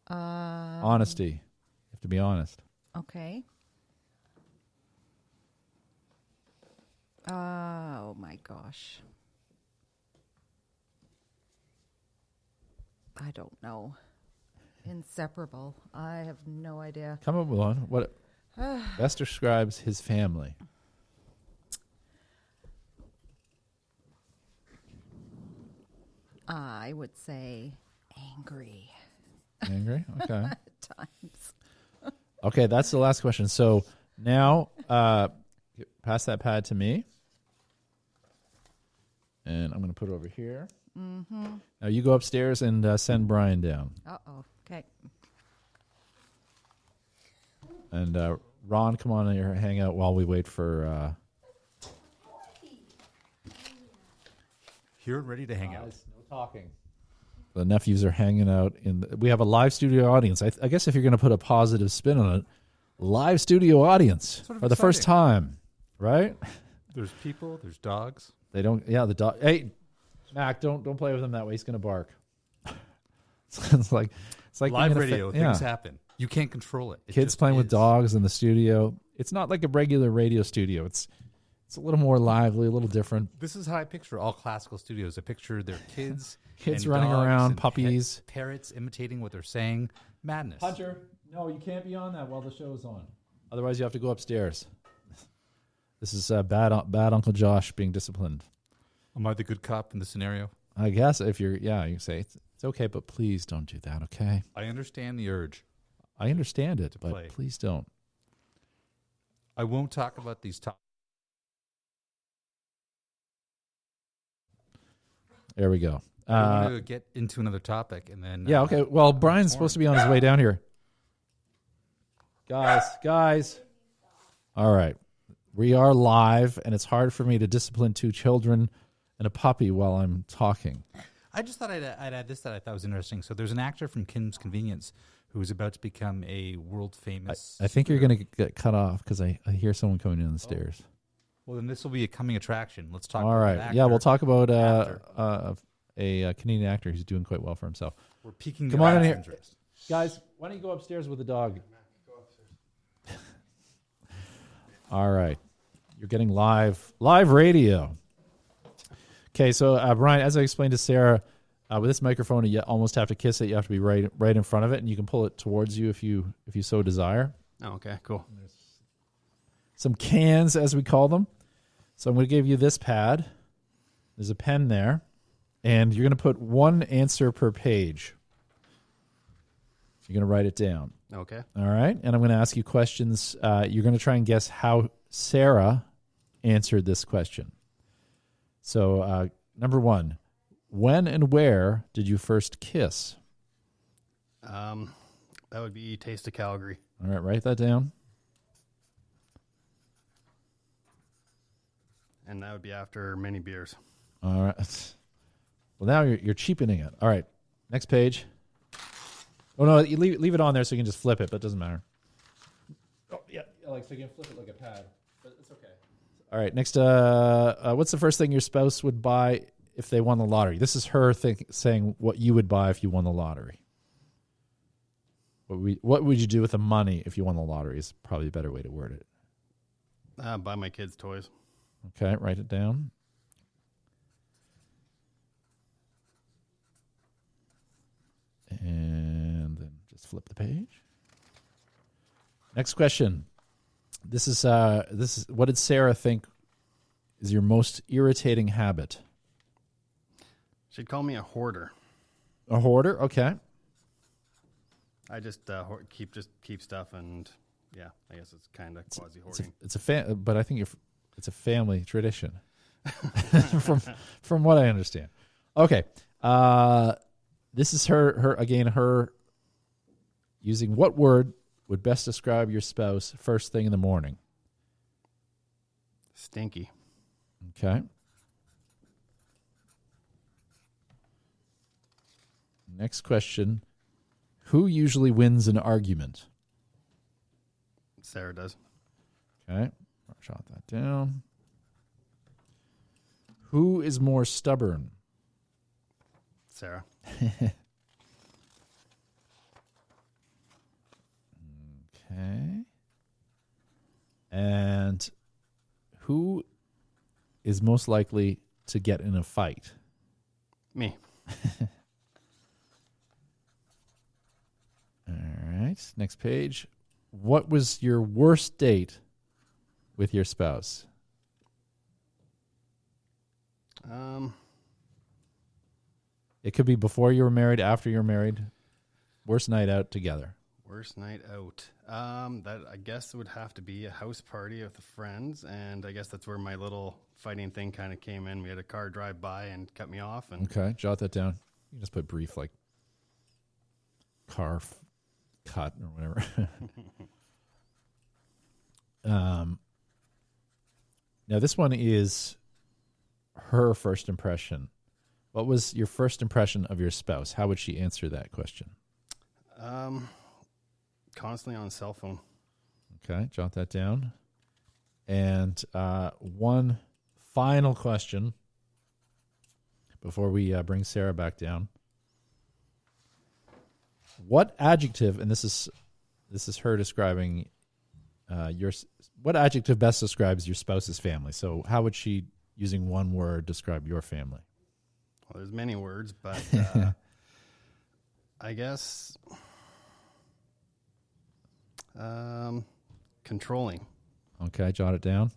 Honesty. You have to be honest. Okay. Oh my gosh. I don't know. Inseparable. I have no idea. Come up with one. What best describes his family? I would say angry Angry? Okay. at times. Okay, that's the last question. So now, pass that pad to me. And I'm going to put it over here. Mm-hmm. Now you go upstairs and send Brian down. Uh-oh. Okay. And Ron, come on here, hang out while we wait for... Here and ready to hang out. No talking. The nephews are hanging out. We have a live studio audience. I guess if you're going to put a positive spin on it, live studio audience Sort of for the first exciting. time, right? There's people, there's dogs. They don't. Yeah, the dog. Hey, Mac, don't play with him that way. He's going to bark. it's like Live being in a radio, things happen. You can't control it. It Kids just playing with is. dogs in the studio. It's not like a regular radio studio. It's a little more lively, a little different. This is how I picture all classical studios. I picture their kids, Kids and running dogs around, and puppies. parrots imitating what they're saying. Madness. Hunter, no, you can't be on that while the show is on. Otherwise, you have to go upstairs. This is bad Uncle Josh being disciplined. Am I the good cop in the scenario? I guess if you can say it's okay, but please don't do that, okay? I understand the urge. I understand it, To but play. please don't. I won't talk about these topics. There we go. I want to get into another topic, and then Yeah, okay. Well, Brian's supposed to be on his way down here. Guys. All right. We are live, and it's hard for me to discipline 2 children and a puppy while I'm talking. I just thought I'd add this that I thought was interesting. So there's an actor from Kim's Convenience who is about to become a world famous. I think you're going to get cut off because I hear someone coming in the stairs. Well, then this will be a coming attraction. Let's talk. All about right. that Yeah, actor we'll talk about after. a Canadian actor who's doing quite well for himself. We're peaking. Come the on in here, interest. guys. Why don't you go upstairs with the dog? All right. You're getting live radio. Okay, so Brian, as I explained to Sarah, with this microphone, you almost have to kiss it. You have to be right in front of it, and you can pull it towards you if you so desire. Oh, okay, cool. Some cans, as we call them. So I'm going to give you this pad. There's a pen there, and you're going to put one answer per page. You're going to write it down. Okay. All right, and I'm going to ask you questions. You're going to try and guess how Sarah answered this question. So, number 1, when and where did you first kiss? That would be Taste of Calgary. All right, write that down. And that would be after many beers. All right. Well, now you're cheapening it. All right, next page. Oh, no, you leave it on there so you can just flip it, but it doesn't matter. Oh, yeah, so you can flip it like a pad, but it's okay. All right, next, what's the first thing your spouse would buy if they won the lottery? This is her saying what you would buy if you won the lottery. What would you do with the money if you won the lottery is probably a better way to word it. Buy my kids toys. Okay, write it down. And then just flip the page. Next question. This is what did Sarah think is your most irritating habit? She'd call me a hoarder. A hoarder? Okay. I just keep stuff, and yeah, I guess it's kind of quasi hoarding. But I think it's a family tradition, from what I understand. Okay. This is her using what word would best describe your spouse first thing in the morning? Stinky. Okay. Next question. Who usually wins an argument? Sarah does. Okay. Jot that down. Who is more stubborn? Sarah. Okay. And who is most likely to get in a fight? Me. All right. Next page. What was your worst date with your spouse? It could be before you were married, after you were married. Worst night out together. Worst night out. That I guess would have to be a house party with the friends, and I guess that's where my little fighting thing kind of came in. We had a car drive by and cut me off. And okay, jot that down. You can just put brief, like car cut or whatever. Now this one is her first impression. What was your first impression of your spouse? How would she answer that question? Constantly on a cell phone. Okay, jot that down. And one final question before we bring Sarah back down. What adjective, and this is her describing what adjective best describes your spouse's family? So how would she, using one word, describe your family? Well, there's many words, but I guess controlling. Okay, jot it down.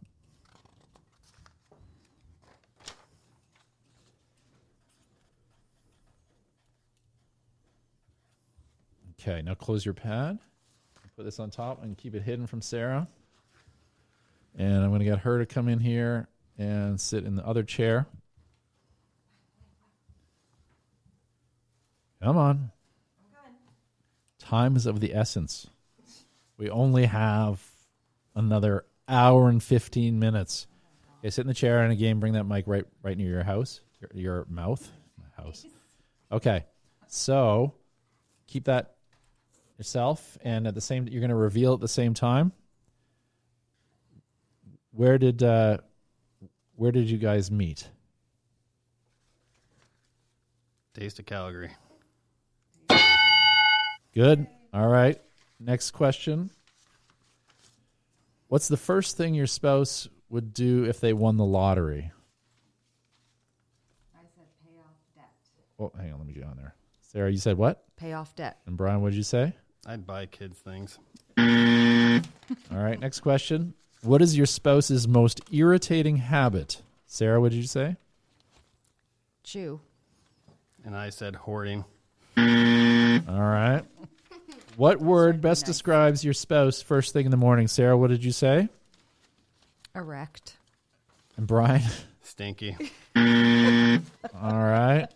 Okay, now close your pad. Put this on top and keep it hidden from Sarah. And I'm going to get her to come in here and sit in the other chair. Come on. Time is of the essence. We only have another hour and 15 minutes. Okay, sit in the chair and again, bring that mic right near your house, your mouth. House. Okay, so keep that yourself, and at the same, you're going to reveal at the same time. Where did you guys meet? Taste of Calgary. Good. All right. Next question. What's the first thing your spouse would do if they won the lottery? I said pay off debt. Oh, hang on. Let me get on there. Sarah, you said what? Pay off debt. And Brian, what did you say? I'd buy kids things. All right. Next question. What is your spouse's most irritating habit? Sarah, what did you say? Chew. And I said hoarding. All right. What word best describes your spouse first thing in the morning? Sarah, what did you say? Erect. And Brian? Stinky. All right.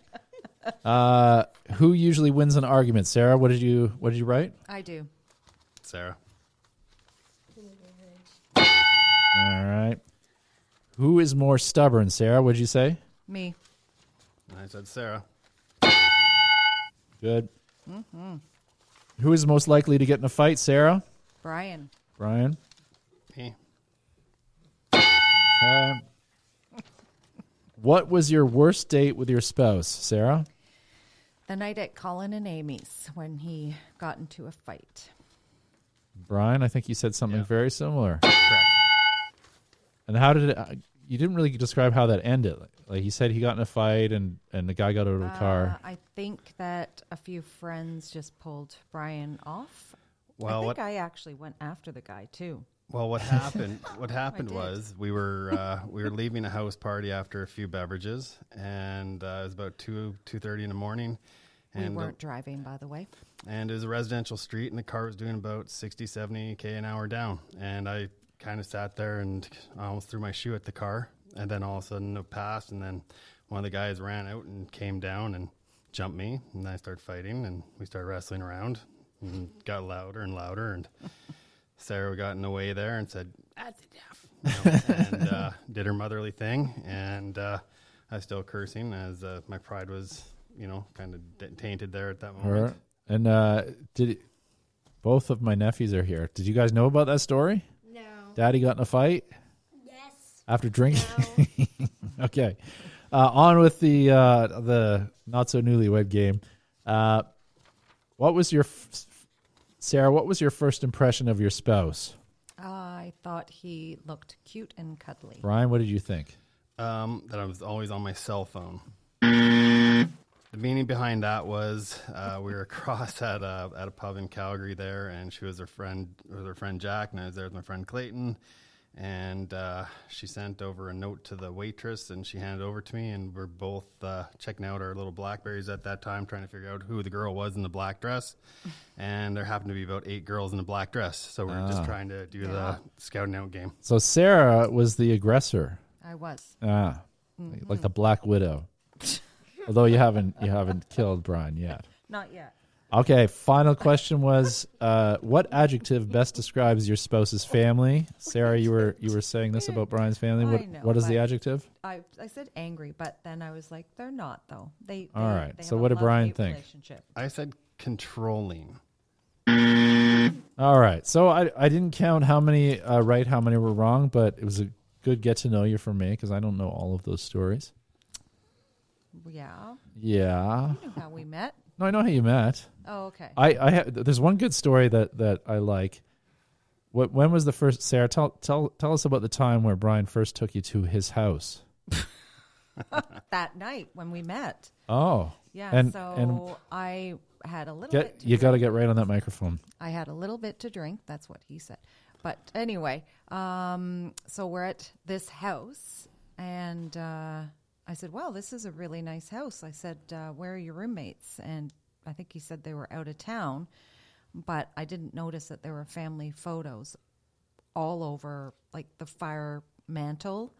Who usually wins an argument? Sarah, what did you write? I do. Sarah. All right. Who is more stubborn? Sarah, what did you say? Me. And I said Sarah. Good. Mm-hmm. Who is most likely to get in a fight? Sarah? Brian. Brian? Me. Okay. What was your worst date with your spouse? Sarah? The night at Colin and Amy's when he got into a fight. Brian, I think you said something very similar. Correct. And how did it... You didn't really describe how that ended. Like he said he got in a fight and the guy got out of the car. I think that a few friends just pulled Brian off. Well, I think I actually went after the guy too. Well, what happened? What happened was we were leaving a house party after a few beverages, and it was about 2:30 in the morning. And We weren't driving, by the way. And it was a residential street, and the car was doing about 60, 70 k an hour down. And I kind of sat there and I almost threw my shoe at the car, and then all of a sudden it passed, and then one of the guys ran out and came down and jumped me, and I started fighting, and we started wrestling around, and got louder and louder, and Sarah got in the way there and said, "That's enough," and did her motherly thing, and I was still cursing as my pride was, kind of tainted there at that moment. And both of my nephews are here. Did you guys know about that story? No. Daddy got in a fight? Yes. After drinking? No. Okay. On with the not-so-newlywed game. What was your... Sarah, what was your first impression of your spouse? I thought he looked cute and cuddly. Brian, what did you think? That I was always on my cell phone. The meaning behind that was we were across at a pub in Calgary there, and she was her friend Jack, and I was there with my friend Clayton, and she sent over a note to the waitress, and she handed it over to me, and we're both checking out our little Blackberries at that time, trying to figure out who the girl was in the black dress, and there happened to be about 8 girls in the black dress, so we were just trying to do the scouting out game. So Sarah was the aggressor. I was. Like the Black Widow. Although you haven't killed Brian yet. Not yet. Okay, final question was, what adjective best describes your spouse's family? Sarah, you were saying this about Brian's family. What is the adjective? I said angry, but then I was like, they're not though. They All right. They So have what a did Brian love-hate think? relationship. I said controlling. All right. So I didn't count how many right, how many were wrong, but it was a good get to know you for me because I don't know all of those stories. Yeah. Yeah. You know how we met. No, I know how you met. Oh, okay. There's one good story that I like. When was the first, Sarah? Tell us about the time where Brian first took you to his house. That night when we met. Oh, Yeah. and I had a little bit. you got to get right on that microphone. I had a little bit to drink. That's what he said. But anyway, so we're at this house, and I said, "Well, this is a really nice house." I said, "Where are your roommates?" And I think he said they were out of town, but I didn't notice that there were family photos all over, like the fire mantle.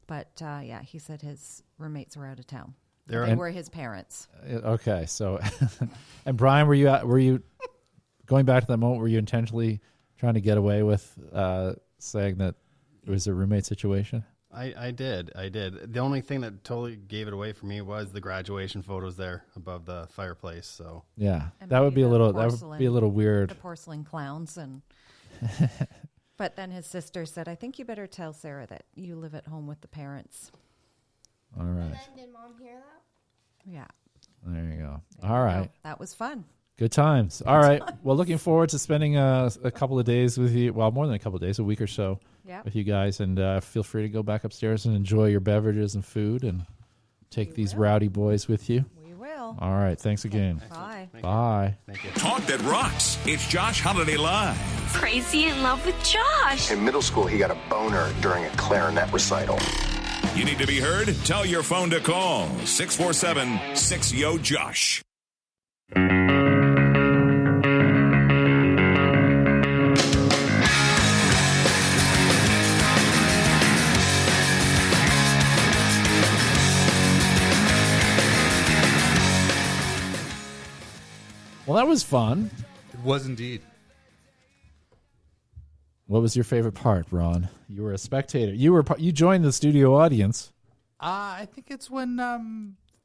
But yeah, he said his roommates were out of town. They were his parents. Okay, so and Brian, were you going back to that moment? Were you intentionally trying to get away with saying that it was a roommate situation? I did. The only thing that totally gave it away for me was the graduation photos there above the fireplace. So yeah, And that would maybe be a the little weird. The porcelain clowns and. But then his sister said, "I think you better tell Sarah that you live at home with the parents." All right, Did mom hear that? Yeah. there you go. There All you right. go. That was fun. Good times. All right. Well, looking forward to spending a couple of days with you. Well, more than a couple of days, a week or so Yep. with you guys. And feel free to go back upstairs and enjoy your beverages and food and take these rowdy boys with you. We will. All right. Thanks again. Bye. Bye. thank you. Talk that rocks. It's Josh Holiday Live. Crazy in love with Josh. In middle school, he got a boner during a clarinet recital. You need to be heard? Tell your phone to call 647-6YO-JOSH. Well, that was fun. It was indeed. What was your favorite part, Ron? You were a spectator. You joined the studio audience. I think it's when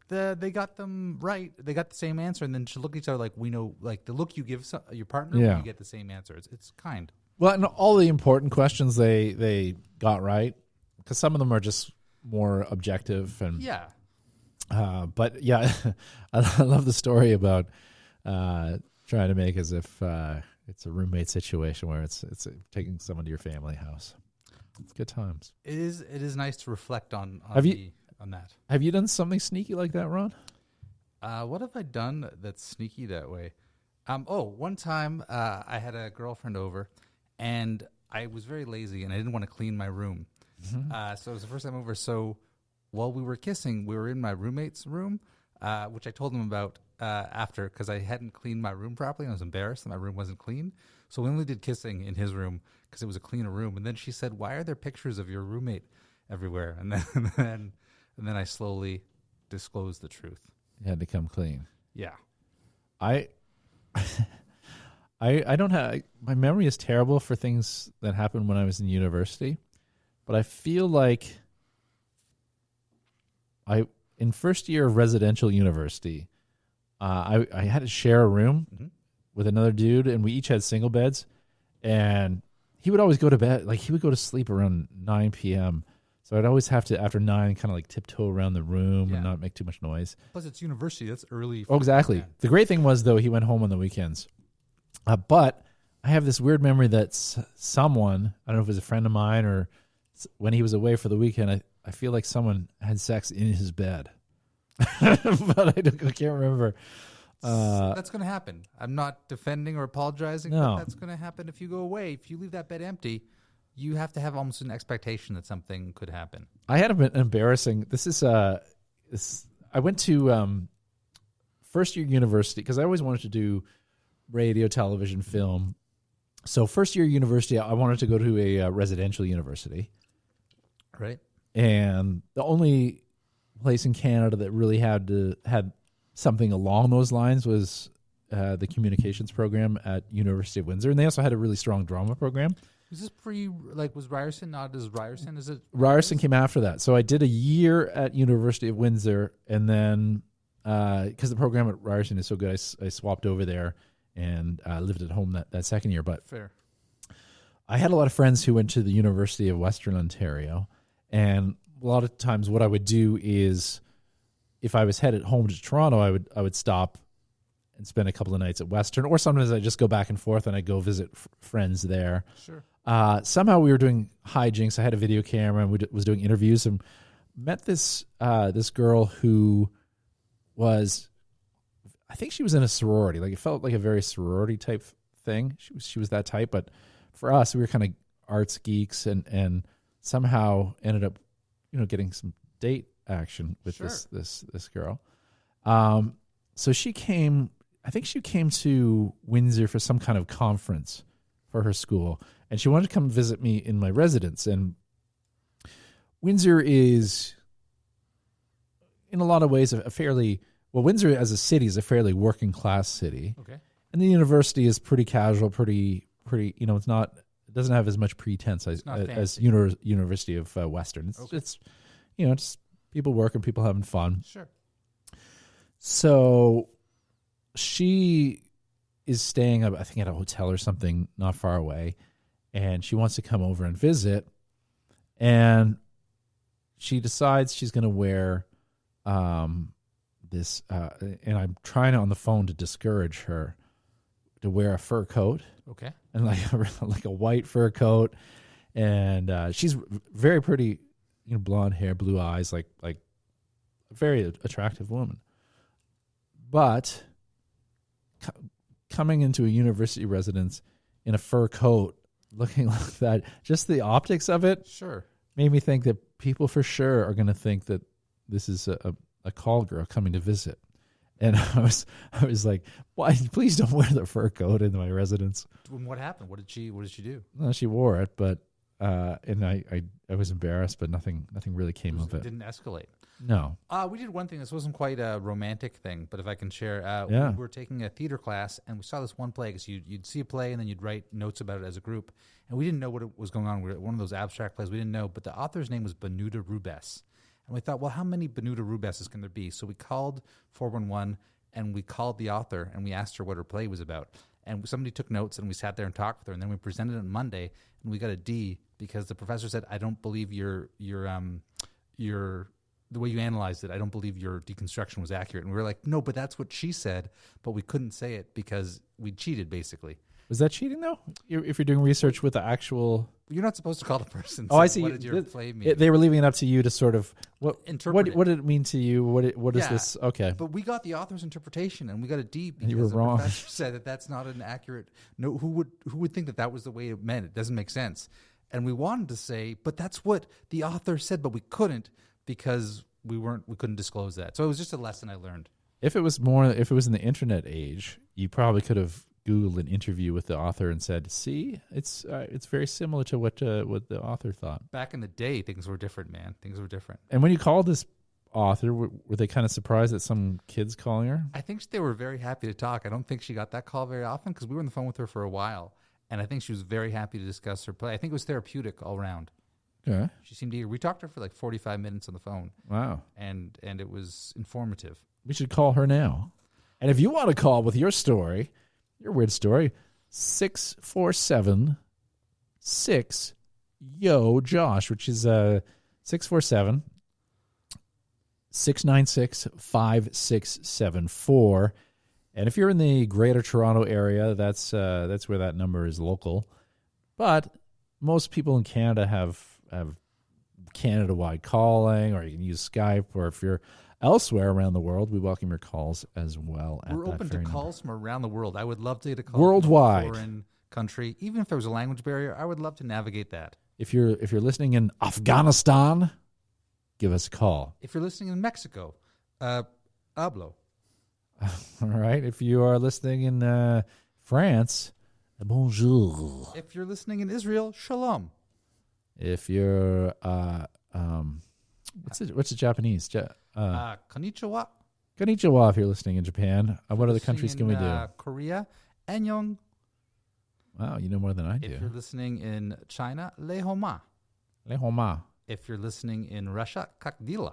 they got them right. They got the same answer, and then to look at each other like we know, like the look you give your partner when Yeah. you get the same answer. It's kind. Well, and all the important questions they got right, because some of them are just more objective and Yeah. But yeah, I love the story about trying to make as if it's a roommate situation where it's taking someone to your family house. It's good times. It is nice to reflect on that. Have you done something sneaky like that, Ron? What have I done that's sneaky that way? One time I had a girlfriend over, and I was very lazy, and I didn't want to clean my room. So it was the first time over. So while we were kissing, we were in my roommate's room, which I told him about after because I hadn't cleaned my room properly, and I was embarrassed that my room wasn't clean. So we only did kissing in his room because it was a cleaner room. And then she said, "Why are there pictures of your roommate everywhere?" And then I slowly disclosed the truth. You had to come clean. Yeah. I don't have, my memory is terrible for things that happened when I was in university, but I feel like in first year of residential university, I had to share a room with another dude, and we each had single beds, and he would always go to bed, like he would go to sleep around 9 p.m. So I'd always have to, after 9, kind of like tiptoe around the room and not make too much noise. Plus, it's university. That's early. Oh, exactly. Yeah. The great thing was, though, he went home on the weekends. But I have this weird memory that someone, I don't know if it was a friend of mine or when he was away for the weekend, I feel like someone had sex in his bed. But I can't remember. That's going to happen. I'm not defending or apologizing, No. but that's going to happen if you go away. If you leave that bed empty, you have to have almost an expectation that something could happen. I had an embarrassing. I went to first year university because I always wanted to do radio, television, film. So first year university, I wanted to go to a residential university, Right. and the only place in Canada that really had something along those lines was the communications program at University of Windsor, and they also had a really strong drama program. Was this was Ryerson not as Ryerson? Is it? Ryerson came after that. So I did a year at University of Windsor, and then because the program at Ryerson is so good, I swapped over there and lived at home that second year. But Fair. I had a lot of friends who went to the University of Western Ontario, and a lot of times what I would do is if I was headed home to Toronto, I would stop and spend a couple of nights at Western, or sometimes I just go back and forth and I go visit friends there. Sure. Somehow we were doing hijinks. I had a video camera and was doing interviews and met this girl who was, I think she was in a sorority. Like it felt like a very sorority type thing. She was that type, but for us, we were kind of arts geeks and somehow ended up, getting some date action with this girl. So she came. I think she came to Windsor for some kind of conference for her school, and she wanted to come visit me in my residence. And Windsor is in a lot of ways, a fairly Windsor as a city is a fairly working class city. Okay. And the university is pretty casual, pretty. It's not. It doesn't have as much pretense as University of Western. It's just people working, people having fun. Sure. So she is staying, I think, at a hotel or something not far away, and she wants to come over and visit. And she decides she's going to wear this, and I'm trying on the phone to discourage her to wear a fur coat. Okay. And like a white fur coat, and she's very pretty, blonde hair, blue eyes, like a very attractive woman. But coming into a university residence in a fur coat, looking like that, just the optics of it, sure, made me think that people for sure are going to think that this is a call girl coming to visit. And I was like, "Why? Please don't wear the fur coat into my residence." What happened? What did she do? Well, she wore it, but and I was embarrassed, but nothing really came of it. It didn't escalate. No. We did one thing. This wasn't quite a romantic thing, but if I can share, Yeah. we were taking a theater class, and we saw this one play because you'd see a play, and then you'd write notes about it as a group, and we didn't know what was going on. We were one of those abstract plays. We didn't know, but the author's name was Benuta Rubes. And we thought, well, how many Benuta Rubeses can there be? So we called 411, and we called the author, and we asked her what her play was about. And somebody took notes, and we sat there and talked with her. And then we presented it on Monday, and we got a D because the professor said, "I don't believe your the way you analyzed it. I don't believe your deconstruction was accurate." And we were like, "No, but that's what she said." But we couldn't say it because we cheated, basically. Was that cheating though? If you're doing research with the actual, you're not supposed to call the person. Oh, I see. What did your play mean? They were leaving it up to you to sort of interpret. What did it mean to you? What is this? Okay, but we got the author's interpretation, and we got a D because you were wrong. The professor said that that's not an accurate. No, who would think that was the way it meant? It doesn't make sense. And we wanted to say, but that's what the author said, but we couldn't because we couldn't disclose that. So it was just a lesson I learned. If it was in the internet age, you probably could have Googled an interview with the author and said, "See, it's very similar to what the author thought." Back in the day, things were different, man. Things were different. And when you called this author, were they kind of surprised that some kid's calling her? I think they were very happy to talk. I don't think she got that call very often because we were on the phone with her for a while, and I think she was very happy to discuss her play. I think it was therapeutic all around. Okay. She seemed eager. We talked to her for like 45 minutes on the phone. Wow. And it was informative. We should call her now. And if you want to call with your story, your weird story, 647-6-YO-JOSH, which is 647-696-5674. And if you're in the Greater Toronto area, that's where that number is local. But most people in Canada have Canada-wide calling, or you can use Skype, or if you're elsewhere around the world, we welcome your calls as well. We're open to calls from around the world. I would love to get a call worldwide from a foreign country, even if there was a language barrier. I would love to navigate that. If you're listening in Afghanistan, give us a call. If you're listening in Mexico, hablo. All right. If you are listening in France, bonjour. If you're listening in Israel, shalom. If you're what's the Japanese? Konnichiwa. Konnichiwa. If you're listening in Japan, what other countries can we do? Korea, annyeong. Wow, you know more than I do. If you're listening in China, lehoma. Lehoma. If you're listening in Russia, kakdila.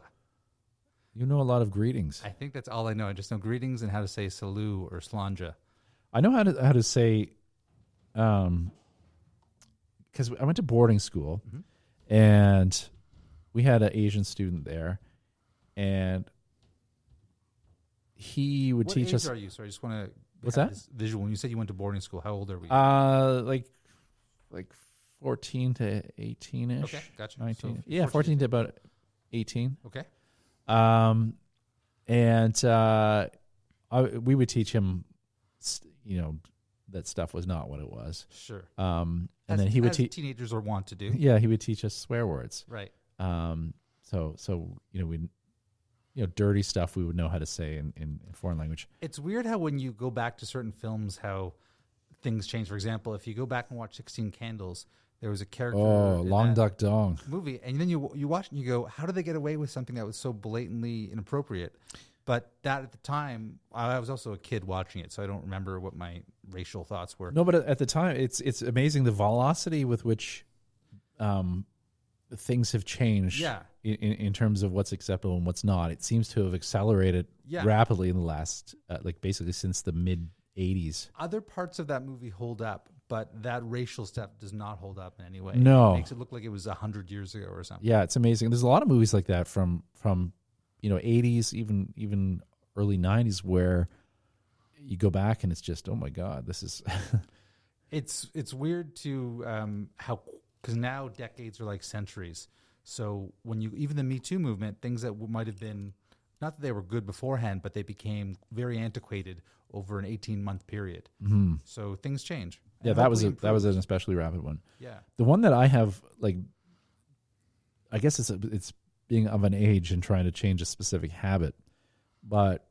You know a lot of greetings. I think that's all I know. I just know greetings and how to say salut or slanja. I know how to say, because I went to boarding school, and we had an Asian student there, and he would teach us. What age are you? Sorry, I just want to. What's that? Visual. When you said you went to boarding school, how old are we? Like 14 to 18ish. Okay, gotcha. 19. So 14 to about 18. Okay. We would teach him, that stuff was not what it was. Sure. And then he would teach. Teenagers are wont to do. Yeah, he would teach us swear words. Right. So we, dirty stuff we would know how to say in foreign language. It's weird how when you go back to certain films, how things change. For example, if you go back and watch 16 Candles, There was a character. Oh, in Long that Duck Dong. movie, and then you watch it and you go, how did they get away with something that was so blatantly inappropriate? But that at the time, I was also a kid watching it, so I don't remember what my racial thoughts were. No, but at the time, it's amazing the velocity with which things have changed. Yeah. In terms of what's acceptable and what's not. It seems to have accelerated rapidly in the last, basically since the mid '80s. Other parts of that movie hold up, but that racial stuff does not hold up in any way. No. It makes it look like it was 100 years ago or something. Yeah, it's amazing. There's a lot of movies like that from 80s, even early 90s, where you go back and it's just, oh my God, this is. It's weird to how, because now decades are like centuries. So when even the Me Too movement, things that might have been, not that they were good beforehand, but they became very antiquated over an 18-month period. Mm-hmm. So things change. Yeah, that was an especially rapid one. Yeah, the one that I have, I guess it's being of an age and trying to change a specific habit, but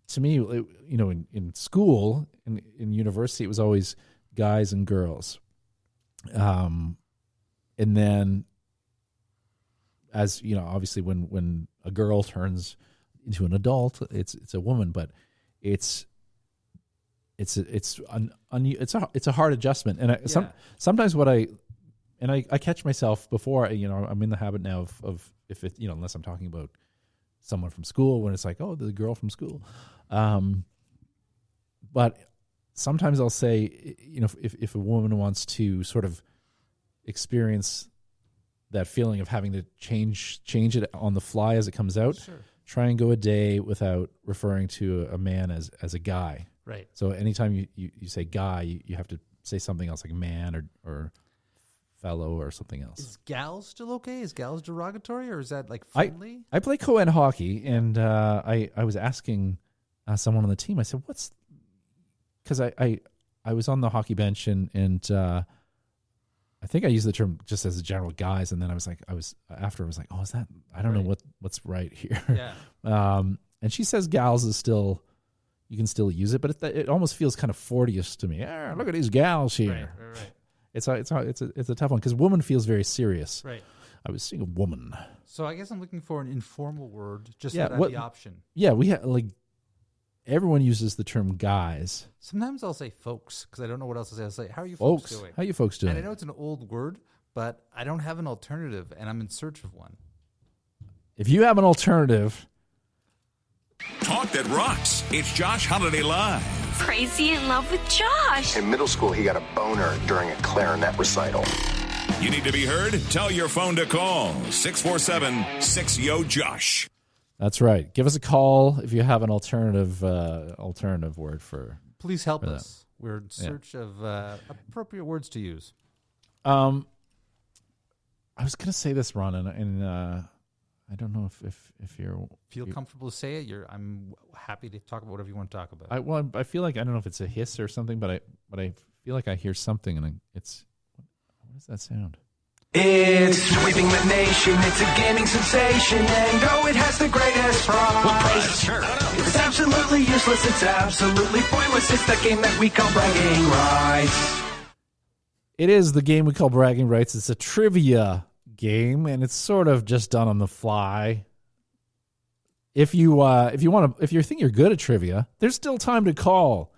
to me, in school, in university, it was always guys and girls, and then, as you know, obviously when a girl turns into an adult, it's a woman, but it's a hard adjustment, and sometimes I catch myself before, I'm in the habit now of if it, unless I'm talking about someone from school, when it's like, oh, the girl from school, but sometimes I'll say, if a woman wants to sort of experience that feeling of having to change it on the fly as it comes out, sure. Try and go a day without referring to a man as a guy. Right. So anytime you say guy, you have to say something else like man or fellow or something else. Is gals still okay? Is gals derogatory, or is that like friendly? I play co-ed hockey, and I was asking someone on the team, I said, because I was on the hockey bench and I think I used the term just as a general guys, and then I was like, oh, is that, I don't know what's right here. Yeah. And she says gals is still, you can still use it, but it almost feels kind of 40ish to me. Look at these gals here. Right. It's a tough one because woman feels very serious. Right. I was seeing a woman. So I guess I'm looking for an informal word, just so that I have the option. Yeah, we have everyone uses the term guys. Sometimes I'll say folks because I don't know what else to say. I'll say, how are you folks doing? How you folks doing? And I know it's an old word, but I don't have an alternative, and I'm in search of one. If you have an alternative. Talk that rocks. It's Josh Holiday Live. Crazy in love with Josh. In middle school, he got a boner during a clarinet recital. You need to be heard? Tell your phone to call 647-6YO-JOSH. That's right. Give us a call if you have an alternative word for. Please help us. We're in search of appropriate words to use. I was going to say this, Ron, and I don't know if you feel comfortable to say it. I'm happy to talk about whatever you want to talk about. I feel like, I don't know if it's a hiss or something, but I feel like I hear something, and it's what does that sound? It's sweeping the nation, it's a gaming sensation, and oh, it has the greatest prize. Sure. It's absolutely useless, it's absolutely pointless, it's the game that we call bragging rights. It is the game we call bragging rights. It's a trivia game, and it's sort of just done on the fly. If you think you're good at trivia, there's still time to call.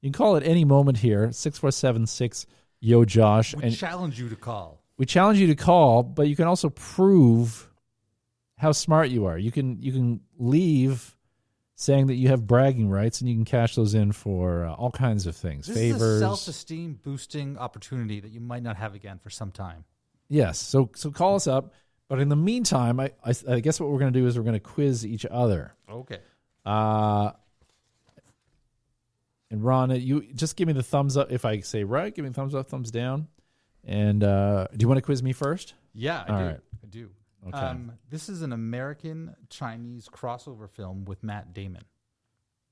You can call at any moment here, 647-6YO-JOSH. We challenge you to call. We challenge you to call, but you can also prove how smart you are. You can leave saying that you have bragging rights, and you can cash those in for all kinds of things. This favors. is a self-esteem boosting opportunity that you might not have again for some time. Yes, so call us up. But in the meantime, I guess what we're going to do is we're going to quiz each other. Okay. And Ron, you just give me the thumbs up. If I say right, give me the thumbs up, thumbs down. And do you want to quiz me first? Yeah, I do. Okay. This is an American-Chinese crossover film with Matt Damon.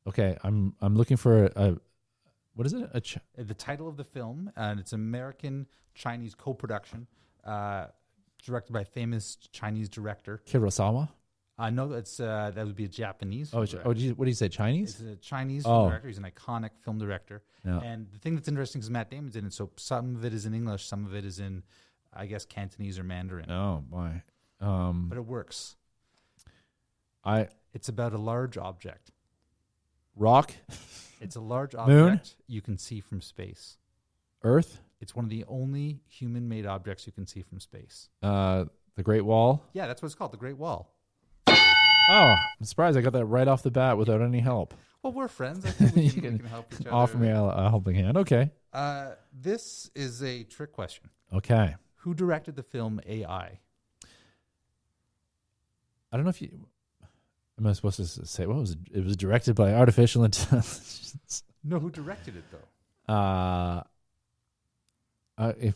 Okay, I'm looking for a what is it? The title of the film, and it's American-Chinese co-production, directed by famous Chinese director Kurosawa. No, that's that would be a Japanese. Oh, film what director. do you say? Chinese? It's a Chinese Oh. film director. He's an iconic film director. Yeah. And the thing that's interesting is Matt Damon's in it. So some of it is in English, some of it is in, I guess, Cantonese or Mandarin. Oh boy. But it works. It's about a large object. Rock, It's a large object Moon? you can see from space. Earth, It's one of the only human-made objects you can see from space. the Great Wall. Yeah, that's what it's called, the Great Wall. Oh, I'm surprised I got that right off the bat without any help. Well, we're friends. I think we can help each other. Offer me a helping hand. Okay. This is a trick question. Okay. Who directed the film AI? I don't know if you. Am I supposed to say what was it? It was directed by artificial intelligence. No, who directed it though? If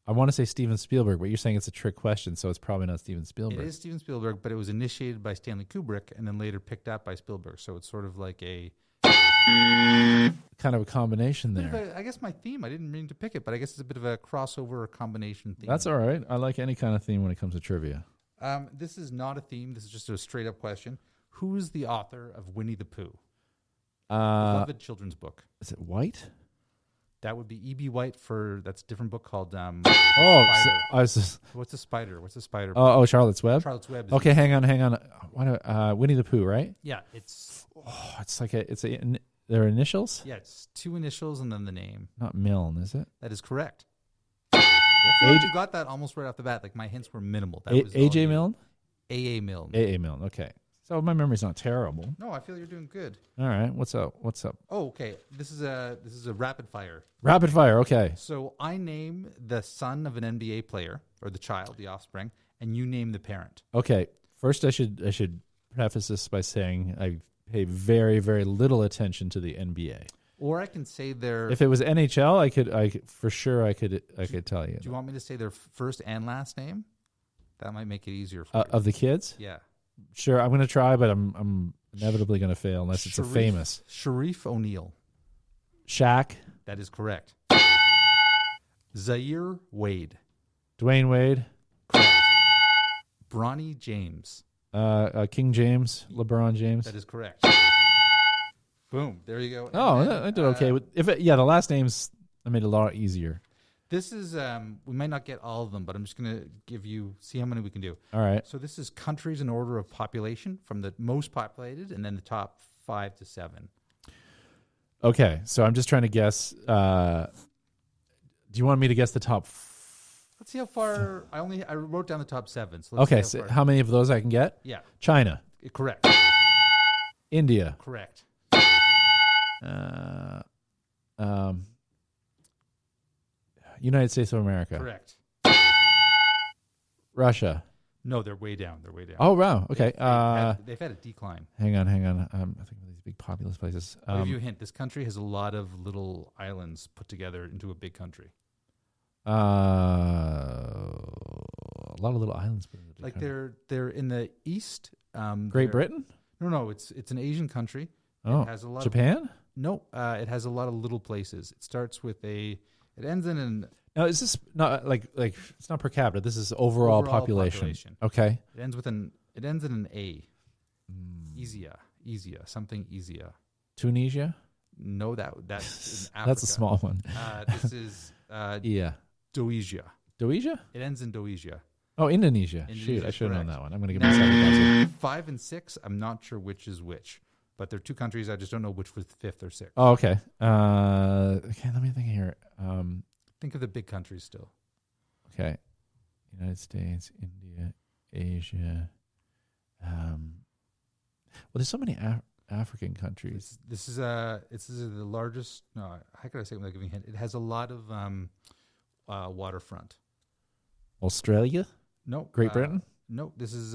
I want to say Steven Spielberg, but you're saying it's a trick question, so it's probably not Steven Spielberg. It is Steven Spielberg, but it was initiated by Stanley Kubrick and then later picked up by Spielberg. So it's sort of like a kind of a combination bit of there. I guess my theme. I didn't mean to pick it, but I guess it's a bit of a crossover or combination theme. That's all right. I like any kind of theme when it comes to trivia. This is not a theme. This is just a straight up question. Who is the author of Winnie the Pooh? Beloved children's book. Is it White? That would be E.B. White for that's a different book called Oh, Spider. I was just. What's a spider? What's a spider? Oh, Charlotte's Web. Charlotte's Web. Is Okay, hang on. Winnie the Pooh, right? Yeah, it's It's like their initials. it's two initials and then the name. Not Milne, is it? That is correct. I feel like you got that almost right off the bat. Like my hints were minimal. That was all A.J. you. Milne. A.A. Milne. A.A. Milne. Okay, so my memory's not terrible. No, I feel you're doing good. All right, what's up? Oh, okay. This is a rapid fire. Rapid fire. Okay. So I name the son of an NBA player or the child, the offspring, and you name the parent. Okay. First, I should preface this by saying I pay very, very little attention to the NBA. Or I can say their. If it was NHL, I could for sure I could tell you. Do you want me to say their first and last name? That might make it easier for you. Of the kids? Yeah. Sure, I'm going to try, but I'm inevitably going to fail unless it's a famous. Sharif O'Neal. Shaq. That is correct. Zaire Wade. Dwayne Wade. Correct. Bronny James. King James. LeBron James. That is correct. Boom. There you go. Oh, And then, I did okay. The last names I made it a lot easier. This is, we might not get all of them, but I'm just going to see how many we can do. All right. So this is countries in order of population from the most populated and then the top 5 to 7. Okay, so I'm just trying to guess. Do you want me to guess the top? Let's see how far. I wrote down the top 7. So let's Okay, see so how many of those I can get? Yeah. China. Correct. India. Correct. United States of America. Correct. Russia. No, they're way down. Oh, wow. Okay. They've had a decline. Hang on. I think of these big populous places. I'll give you a hint. This country has a lot of little islands put together into a big country. A lot of little islands. Like they're in the east. Great Britain? No. It's an Asian country. Oh, It has a lot Japan? No, it has a lot of little places. It starts with it ends in an. No, is this not like it's not per capita? This is overall population. Okay. It ends in an A. Easier, something easier. Tunisia? No, that's in Africa. That's a small one. This is Yeah. Doesia. Doesia? It ends in Doesia. Oh, Indonesia. Indonesia, Shoot, I should have known correct. that one. I'm going to give myself a buzzer. 5 and 6, I'm not sure which is which. But they're two countries. I just don't know which was 5th or 6th. Oh, okay. Okay, let me think here. Think of the big countries still. Okay. United States, India, Asia. Well, there's so many African countries. This is the largest. No, how could I say it without giving a hint? It has a lot of waterfront. Australia? No. Great Britain? No. This is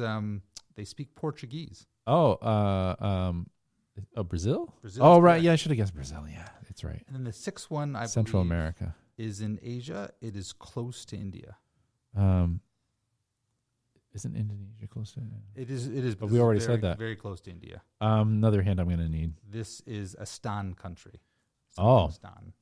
they speak Portuguese. Oh, Brazil? Brazil Oh, is right. correct. Yeah, I should have guessed Brazil. Yeah, that's right. And then the 6th one, I Central believe, America. is in Asia. It is close to India. Isn't Indonesia close to India? It is. But this we is already very, said that. Very close to India. Another hint I'm going to need. This is a Stan country. Oh. Stan.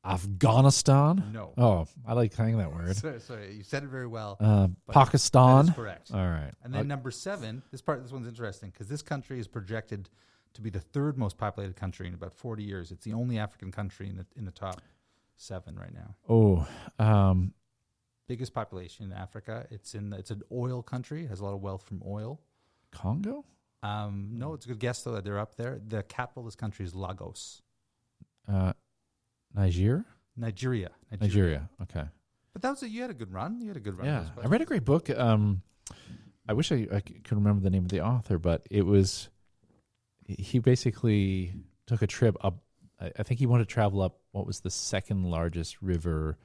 Afghanistan? No. Oh, I like saying that word. Sorry, you said it very well. but Pakistan? That is correct. All right. And then number 7, this one's interesting because this country is projected to be the 3rd most populated country in about 40 years. It's the only African country in the top 7 right now. Oh, biggest population in Africa. It's an oil country. Has a lot of wealth from oil. Congo? No, it's a good guess though that they're up there. The capital of this country is Lagos. Nigeria? Nigeria. Okay. But you had a good run. You had a good run. Yeah, I read a great book. I wish I could remember the name of the author, but he basically took a trip up. I think he wanted to travel up what was the second largest river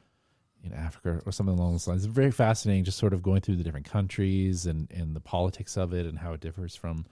in Africa or something along those lines. It's very fascinating, just sort of going through the different countries and the politics of it and how it differs from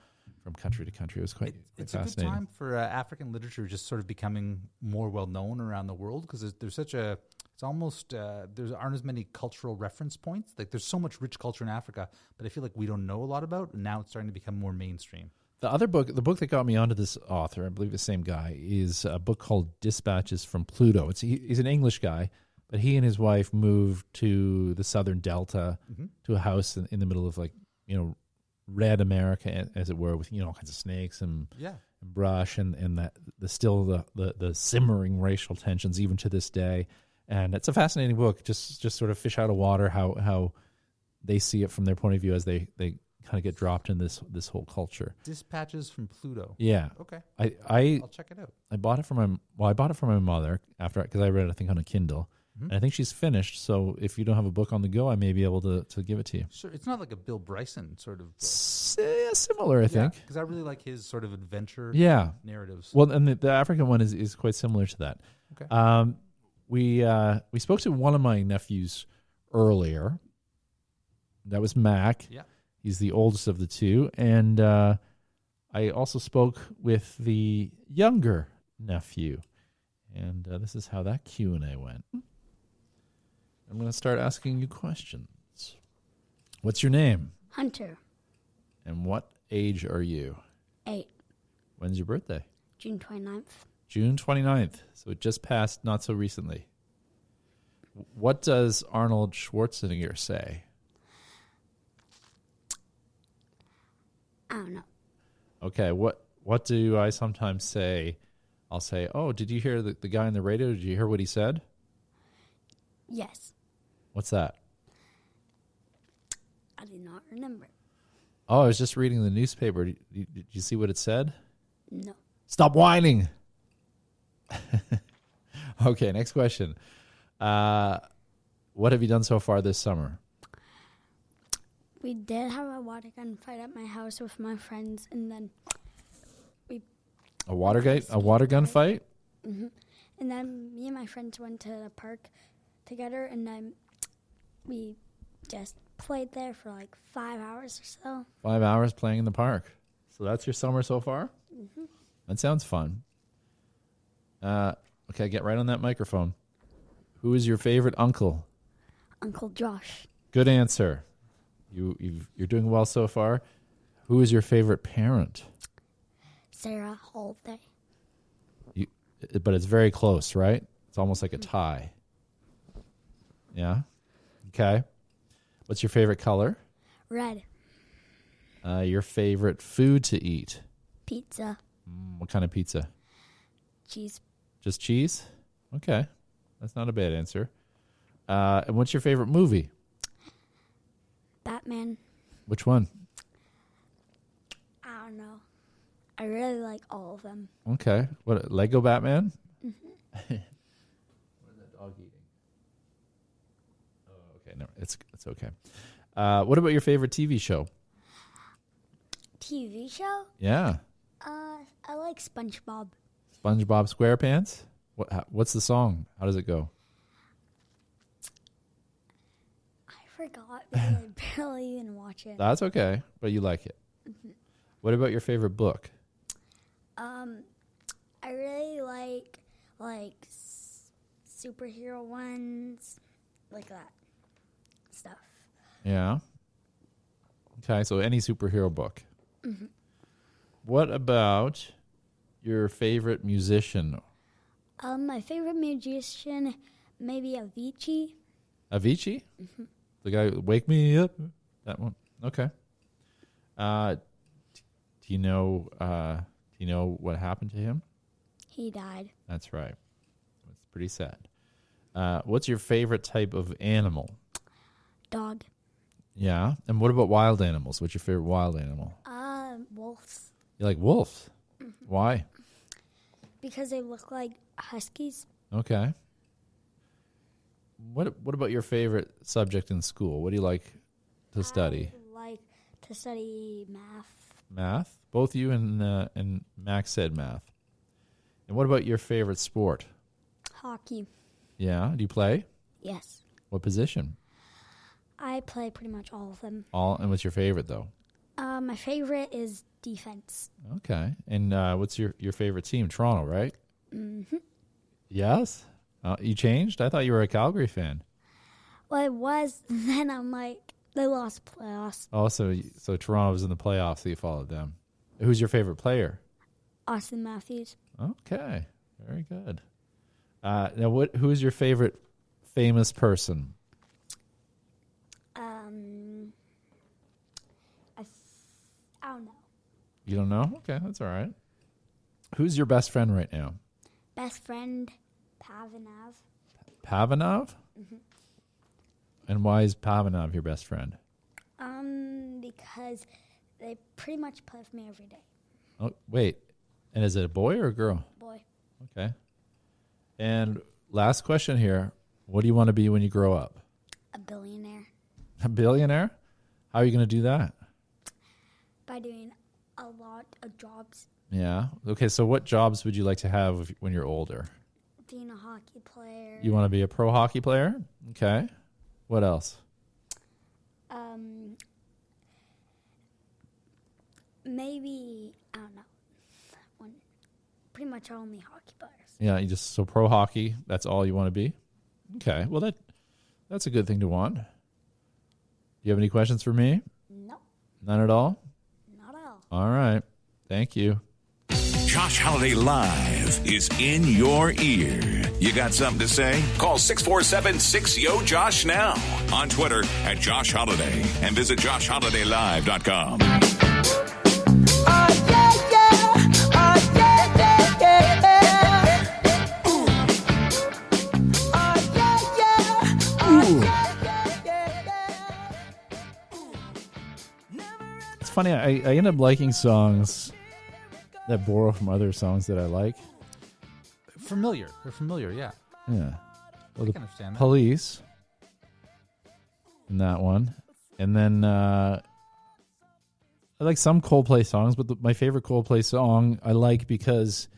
country to country. It was quite it's fascinating. a good time for African literature just sort of becoming more well known around the world because there's such a it's almost there aren't as many cultural reference points. Like there's so much rich culture in Africa, but I feel like we don't know a lot about. And now it's starting to become more mainstream. The other book, the book that got me onto this author, I believe the same guy, is a book called Dispatches from Pluto. He's an English guy, but he and his wife moved to the Southern Delta to a house in the middle of red America, as it were, with all kinds of snakes and brush and the simmering racial tensions even to this day. And it's a fascinating book. Just sort of fish out of water how they see it from their point of view as they kind of get dropped in this whole culture. Dispatches from Pluto. Yeah. Okay. I'll check it out. I bought it for my mother because I read it, I think, on a Kindle. And I think she's finished, so if you don't have a book on the go, I may be able to give it to you. Sure, it's not like a Bill Bryson sort of book. Similar, I think. Because I really like his sort of adventure narratives. Well, and the African one is quite similar to that. Okay. We spoke to one of my nephews earlier. That was Mac. Yeah. He's the oldest of the two. And I also spoke with the younger nephew. And this is how that Q&A went. I'm going to start asking you questions. What's your name? Hunter. And what age are you? 8. When's your birthday? June 29th. June 29th. So it just passed not so recently. What does Arnold Schwarzenegger say? I don't know. Okay, what do I sometimes say? I'll say, oh, did you hear the guy on the radio? Did you hear what he said? Yes. What's that? I do not remember. Oh, I was just reading the newspaper. Did you see what it said? No. Stop whining. Okay, next question. What have you done so far this summer? We did have a water gun fight at my house with my friends, and then A water gun fight? Mm-hmm. And then me and my friends went to the park together, and then we just played there for like 5 hours or so. 5 hours playing in the park. So that's your summer so far? Mm-hmm. That sounds fun. Okay, get right on that microphone. Who is your favorite uncle? Uncle Josh. Good answer. You're doing well so far. Who is your favorite parent? Sarah Holiday. But it's very close, right? It's almost like a tie. Yeah? Okay. What's your favorite color? Red. Your favorite food to eat? Pizza. What kind of pizza? Cheese. Just cheese? Okay. That's not a bad answer. And what's your favorite movie? Batman. Which one? I don't know. I really like all of them. Okay. What, Lego Batman? Mm-hmm. What is that dog eating? Oh, okay. No, it's okay. What about your favorite TV show? TV show? Yeah. I like SpongeBob. SpongeBob SquarePants? What's the song? How does it go? I forgot because I barely even watch it. That's okay, but you like it. Mm-hmm. What about your favorite book? I really like superhero ones, like that stuff. Yeah. Okay, so any superhero book. Mm-hmm. What about your favorite musician My favorite musician, maybe Avicii. Avicii? The guy, Wake Me Up? That one? Okay. Do you know what happened to him? He died. That's right. It's pretty sad. What's your favorite type of animal? Dog. Yeah. And what about wild animals? What's your favorite wild animal? Wolves. You like wolves? Why? Because they look like huskies. Okay. What about your favorite subject in school? What do you like to study? I like to study math. Math? Both you and Max said math. And what about your favorite sport? Hockey. Yeah. Do you play? Yes. What position? I play pretty much all of them. All. And what's your favorite though? My favorite is defense. Okay. And what's your favorite team? Toronto, right? Mm-hmm. Yes. You changed? I thought you were a Calgary fan. Well, I was. Then I'm like, they lost playoffs. Oh, so Toronto was in the playoffs, so you followed them. Who's your favorite player? Austin Matthews. Okay. Very good. Now, who is your favorite famous person? I don't know. You don't know? Okay, that's all right. Who's your best friend right now? Best friend, Pavanav. Pavanov? Mm-hmm. And why is Pavanov your best friend? Because they pretty much play with me every day. Oh, wait. And is it a boy or a girl? Boy. Okay. And last question here. What do you want to be when you grow up? A billionaire. A billionaire? How are you going to do that? By doing a lot of jobs. Yeah. Okay, so what jobs would you like to have when you're older? Being a hockey player. You want to be a pro hockey player? Okay. What else? Maybe, I don't know. Pretty much only hockey players. Yeah, so pro hockey, that's all you want to be? Okay. Well, that's a good thing to want. Do you have any questions for me? No. None at all? Not at all. All right. Thank you. Josh Holiday Live is in your ear. You got something to say? Call 647-6YO-JOSH now. On Twitter at Josh Holiday and visit joshholidaylive.com. It's funny, I end up liking songs that borrow from other songs that I like. Familiar. They're familiar, yeah. Yeah. Well, I can understand that. Police. In that one. And then I like some Coldplay songs, but my favorite Coldplay song I like because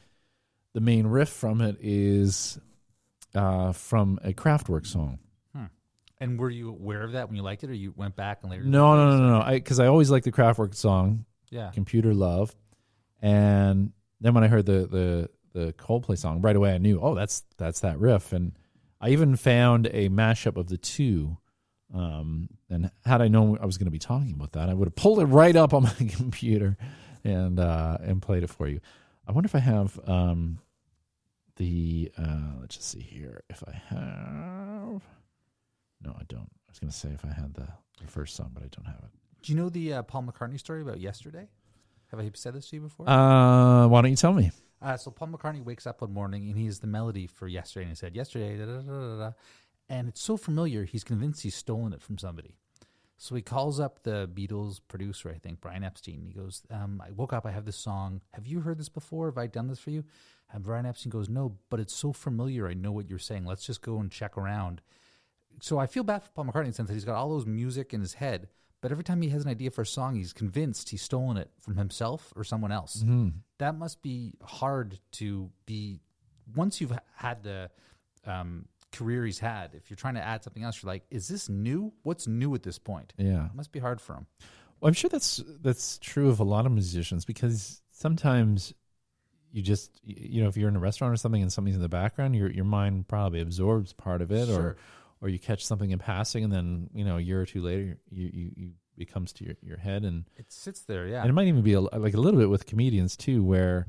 the main riff from it is from a Kraftwerk song. And were you aware of that when you liked it, or you went back and later? No. Because I always liked the Kraftwerk song, Yeah. Computer Love. And then when I heard the Coldplay song, right away I knew, oh, that's that riff. And I even found a mashup of the two. And had I known I was going to be talking about that, I would have pulled it right up on my computer and played it for you. I wonder if I have let's just see here. If I have, no, I don't. I was going to say if I had the first song, but I don't have it. Do you know the Paul McCartney story about yesterday? Have I said this to you before? Why don't you tell me? So Paul McCartney wakes up one morning and he has the melody for yesterday, and he said, yesterday, da, da, da, da, da. And it's so familiar, he's convinced he's stolen it from somebody. So he calls up the Beatles producer, I think, Brian Epstein. He goes, I woke up, I have this song. Have you heard this before? Have I done this for you? And Brian Epstein goes, no, but it's so familiar. I know what you're saying. Let's just go and check around. So I feel bad for Paul McCartney in the sense that he's got all those music in his head, but every time he has an idea for a song, he's convinced he's stolen it from himself or someone else. Mm-hmm. That must be hard to be, once you've had the career he's had, if you're trying to add something else, you're like, is this new? What's new at this point? Yeah. It must be hard for him. Well, I'm sure that's true of a lot of musicians, because sometimes you just, if you're in a restaurant or something and something's in the background, your mind probably absorbs part of it. Sure. Or you catch something in passing, and then a year or two later, it comes to your head, and it sits there. Yeah, and it might even be like a little bit with comedians too, where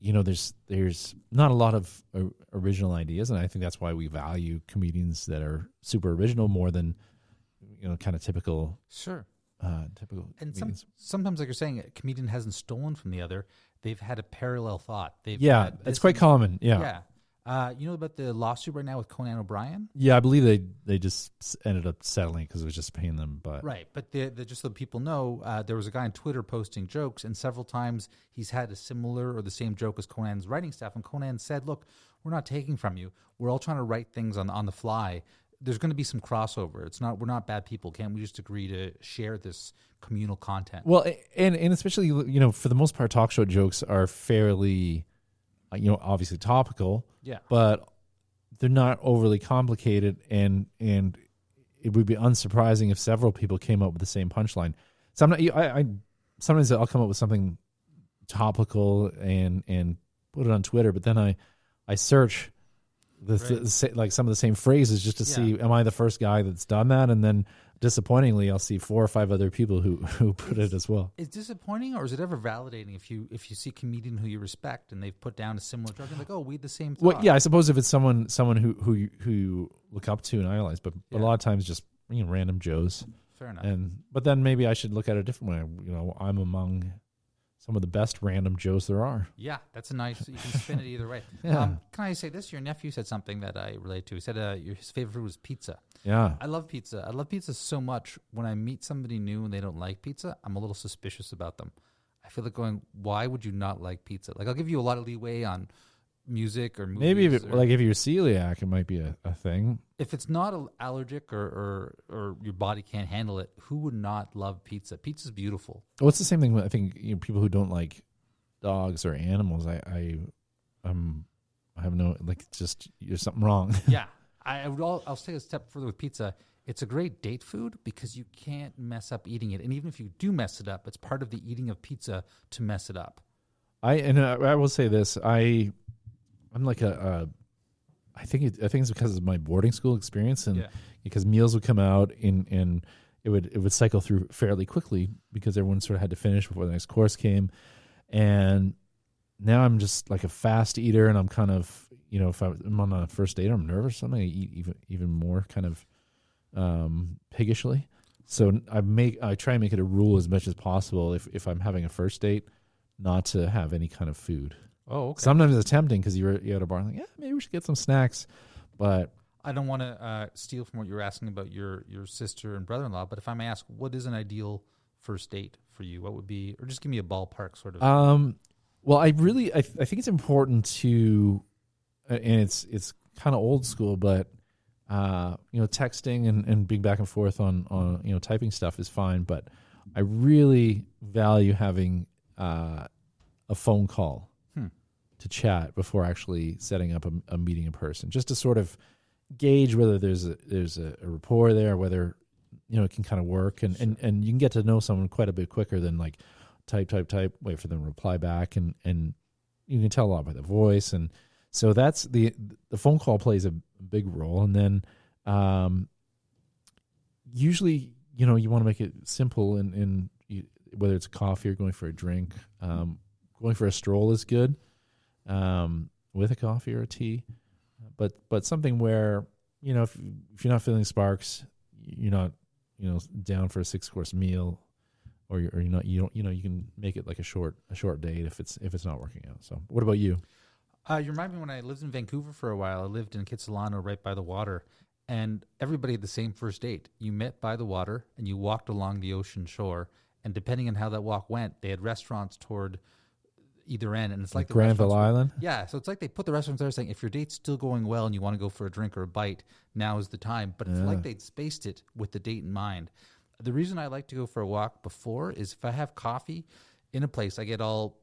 there's not a lot of original ideas, and I think that's why we value comedians that are super original more than kind of typical. Sure. Typical. And sometimes, like you're saying, a comedian hasn't stolen from the other. They've had a parallel thought. It's quite common. Yeah. You know about the lawsuit right now with Conan O'Brien? Yeah, I believe they just ended up settling because it was just paying them. But right, but just so people know, there was a guy on Twitter posting jokes, and several times he's had a similar or the same joke as Conan's writing staff, and Conan said, "Look, we're not taking from you. We're all trying to write things on the fly. There's going to be some crossover. We're not bad people. Can't we just agree to share this communal content?" Well, and especially for the most part, talk show jokes are fairly obviously topical. Yeah. But they're not overly complicated, and it would be unsurprising if several people came up with the same punchline. Sometimes I'll come up with something topical and put it on Twitter, but then I search like some of the same phrases just to see, am I the first guy that's done that? And then disappointingly, I'll see 4 or 5 other people who put it as well. Is disappointing, or is it ever validating if you see a comedian who you respect and they've put down a similar joke and like, oh, we had the same thought? Well, yeah, I suppose if it's someone who you look up to and idolize, but a lot of times just random Joes. Fair enough. But then maybe I should look at it a different way. I'm among some of the best random Joes there are. Yeah, that's a nice. You can spin it either way. Yeah. Can I say this? Your nephew said something that I relate to. He said his favorite food was pizza. Yeah. I love pizza. I love pizza so much. When I meet somebody new and they don't like pizza, I'm a little suspicious about them. I feel like going, why would you not like pizza? Like, I'll give you a lot of leeway on music or movies. Maybe if you're celiac, it might be a thing. If it's not allergic or your body can't handle it, who would not love pizza? Pizza's beautiful. Well, it's the same thing with, I think, people who don't like dogs or animals. I have no, just there's something wrong. Yeah. I'll take a step further with pizza. It's a great date food because you can't mess up eating it. And even if you do mess it up, it's part of the eating of pizza to mess it up. I will say this. I'm like I think it's because of my boarding school experience, and because meals would come out and it would cycle through fairly quickly because everyone sort of had to finish before the next course came. And now I'm just like a fast eater, and I'm kind of, if I'm on a first date or I'm nervous or something, I eat even more kind of piggishly. So I try and make it a rule as much as possible if I'm having a first date not to have any kind of food. Oh, okay. Sometimes it's tempting because you're at a bar, like, maybe we should get some snacks, but I don't want to steal from what you were asking about your sister and brother-in-law. But if I may ask, what is an ideal first date for you? What would be, or just give me a ballpark sort of. Well, I think it's important to, and it's kind of old school, but texting and being back and forth on typing stuff is fine. But I really value having a phone call to chat before actually setting up a meeting in person, just to sort of gauge whether there's a rapport there, whether it can kind of work, and you can get to know someone quite a bit quicker than like type, wait for them to reply back, and you can tell a lot by the voice, and so that's the phone call plays a big role, and then usually you want to make it simple, and whether it's coffee or going for a drink, going for a stroll is good. With a coffee or a tea, but something where if you're not feeling sparks, you're not down for a 6-course meal, or you can make it like a short date if it's not working out. So what about you? You remind me when I lived in Vancouver for a while. I lived in Kitsilano, right by the water, and everybody had the same first date. You met by the water and you walked along the ocean shore, and depending on how that walk went, they had restaurants toward either end, and it's like the Granville Island. Yeah, so it's like they put the restaurants there saying, if your date's still going well and you want to go for a drink or a bite, now is the time. But it's like they'd spaced it with the date in mind. The reason I like to go for a walk before is if I have coffee in a place, I get all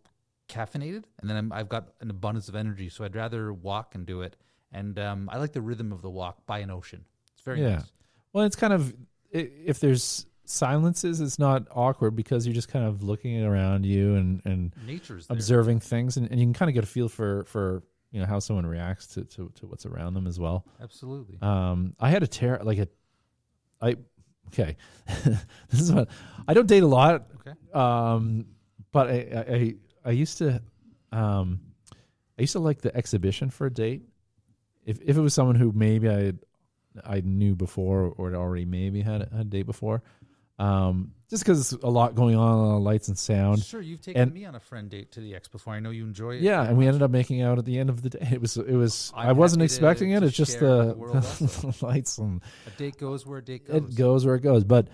caffeinated, and then I've got an abundance of energy, so I'd rather walk and do it. And I like the rhythm of the walk by an ocean. It's very nice. Well, it's kind of, if there's silences, it's not awkward because you're just kind of looking around you and nature's there, observing things, and you can kind of get a feel for how someone reacts to what's around them as well. Absolutely. I had this is what I don't date a lot. Okay. But I used to I used to like the exhibition for a date. If it was someone who maybe I knew before or already maybe had a date before, just because there's a lot going on lights and sound. Sure, you've taken me on a friend date to the X before. I know you enjoy it. Yeah, and we ended up making out at the end of the day. It was. I wasn't expecting it. It's just the lights and a date goes where a date goes. It goes where it goes. But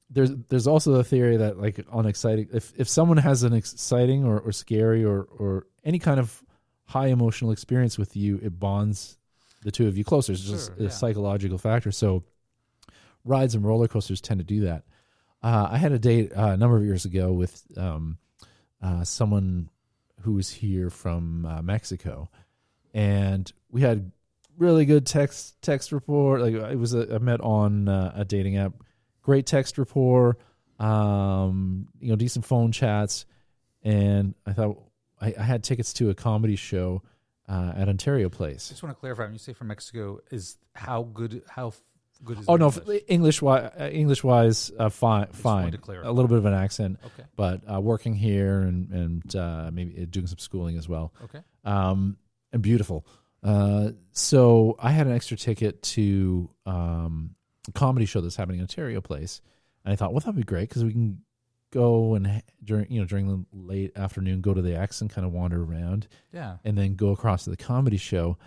there's also a theory that like on exciting, if someone has an exciting or scary or any kind of high emotional experience with you, it bonds the two of you closer. It's just a psychological factor. So rides and roller coasters tend to do that. I had a date a number of years ago with someone who was here from Mexico, and we had really good text rapport. Like it was I met on a dating app. Great text rapport, decent phone chats, and I thought I had tickets to a comedy show at Ontario Place. I just want to clarify, when you say from Mexico, is how good is no, English? English wise, fine. A little bit of an accent, okay. But working here and maybe doing some schooling as well. Okay, and beautiful. So I had an extra ticket to a comedy show that's happening in Ontario Place, and I thought, well, that'd be great because we can go and during the late afternoon go to the X and kind of wander around, and then go across to the comedy show.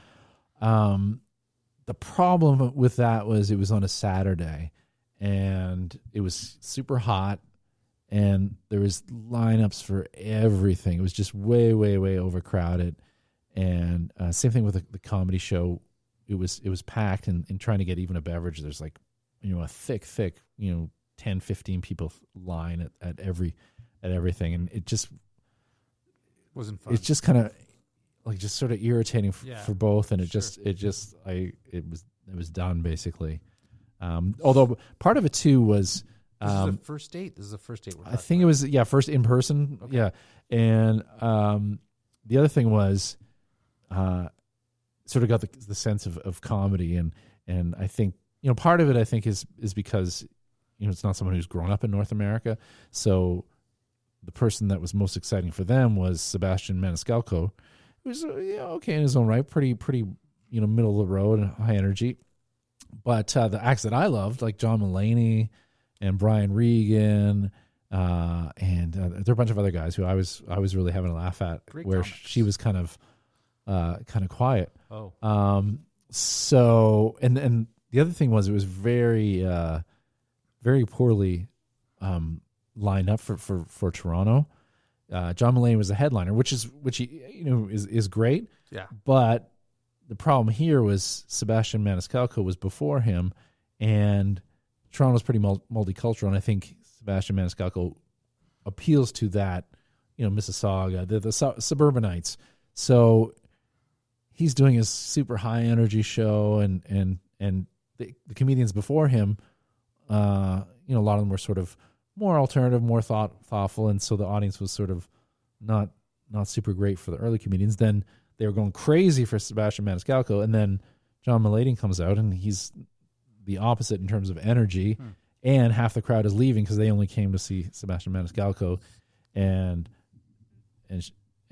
The problem with that was it was on a Saturday, and it was super hot, and there was lineups for everything. It was just way, way, way overcrowded, and same thing with the comedy show. It was packed, and trying to get even a beverage, there's like a thick 10, 15 people line at everything, and it just wasn't fun. It's just kind of like just sort of irritating for both, and it was done basically. Although part of it too was this is a first date. This is a first date. I think it was first in person. Okay. Yeah, and the other thing was sort of got the sense of comedy, and I think part of it I think is because it's not someone who's grown up in North America, so the person that was most exciting for them was Sebastian Maniscalco, who's okay in his own right, pretty middle of the road and high energy. But the acts that I loved, like John Mulaney and Brian Regan, and there are a bunch of other guys who I was really having a laugh at. Great where comics. She was kind of quiet. Oh. So and the other thing was it was very very poorly lined up for Toronto. John Mulaney was the headliner, which is great. Yeah. But the problem here was Sebastian Maniscalco was before him, and Toronto's pretty multicultural, and I think Sebastian Maniscalco appeals to that, Mississauga, the suburbanites. So he's doing his super high energy show, and the comedians before him, a lot of them were sort of more alternative, more thoughtful, and so the audience was sort of not super great for the early comedians. Then they were going crazy for Sebastian Maniscalco, and then John Mulaney comes out, and he's the opposite in terms of energy, and half the crowd is leaving because they only came to see Sebastian Maniscalco, and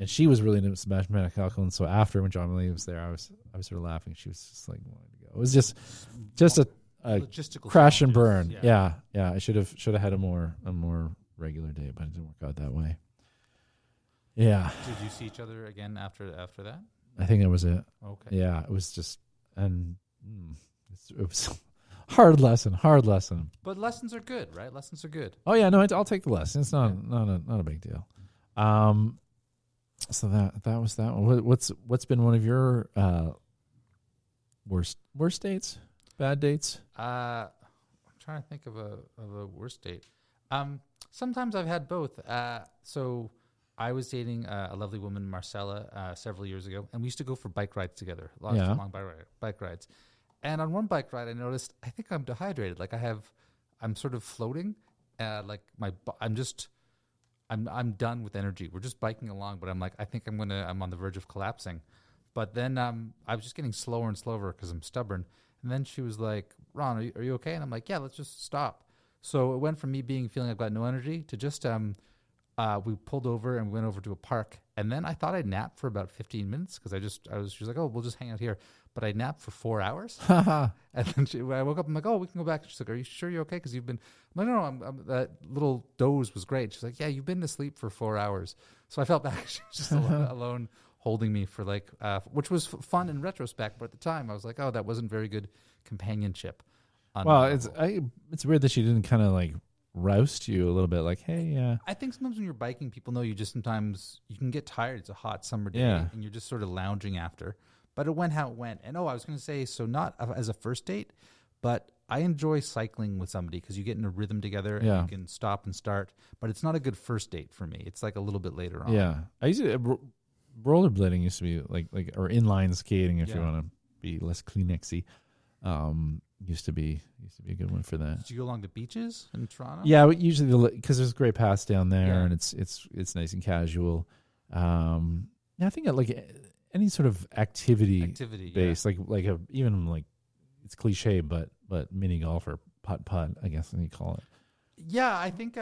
she was really into Sebastian Maniscalco, and so after when John Mulaney was there, I was sort of laughing. She was just like wanting to go. It was just a logistical crash and burn. challenges, Yeah. I should have had a more regular day, but it didn't work out that way. Yeah. Did you see each other again after that? I think that was it. Okay. Yeah, it was just it was hard lesson. But lessons are good, right? Lessons are good. Oh yeah, no, I'll take the lesson. It's not a big deal. So that was that one. What's been one of your worst dates? Bad dates? I'm trying to think of a worst date. Sometimes I've had both. So I was dating a lovely woman, Marcella, several years ago, and we used to go for bike rides together. Lots of long bike rides. And on one bike ride, I noticed I think I'm dehydrated. Like I'm sort of floating. I'm done with energy. We're just biking along, but I'm like, I think I'm on the verge of collapsing. But then I was just getting slower and slower because I'm stubborn. And then she was like, Ron, are you okay? And I'm like, yeah, let's just stop. So it went from me feeling I've got no energy to just we pulled over and we went over to a park. And then I thought I'd nap for about 15 minutes because she was like, oh, we'll just hang out here. But I napped for 4 hours. And then when I woke up, I'm like, oh, we can go back. She's like, are you sure you're okay? Because you've been, I'm like, no, that little doze was great. She's like, yeah, you've been asleep for 4 hours. So I felt bad. She was just alone holding me for like, which was fun in retrospect. But at the time I was like, oh, that wasn't very good companionship. Well, it's weird that she didn't kind of like roust you a little bit, like, hey, I think sometimes when you're biking, people know you just sometimes you can get tired. It's a hot summer day, and you're just sort of lounging after. But it went how it went. And I was going to say, so not as a first date, but I enjoy cycling with somebody because you get in a rhythm together and you can stop and start. But it's not a good first date for me. It's like a little bit later on. Yeah, I used to rollerblading used to be like or inline skating if you want to be less Kleenexy. Used to be a good one for that. Did you go along the beaches in Toronto? Yeah, usually because there's a great pass down there, and it's nice and casual. I think like any sort of activity based, like even like it's cliche, but mini golf or putt, I guess you call it. Yeah, I think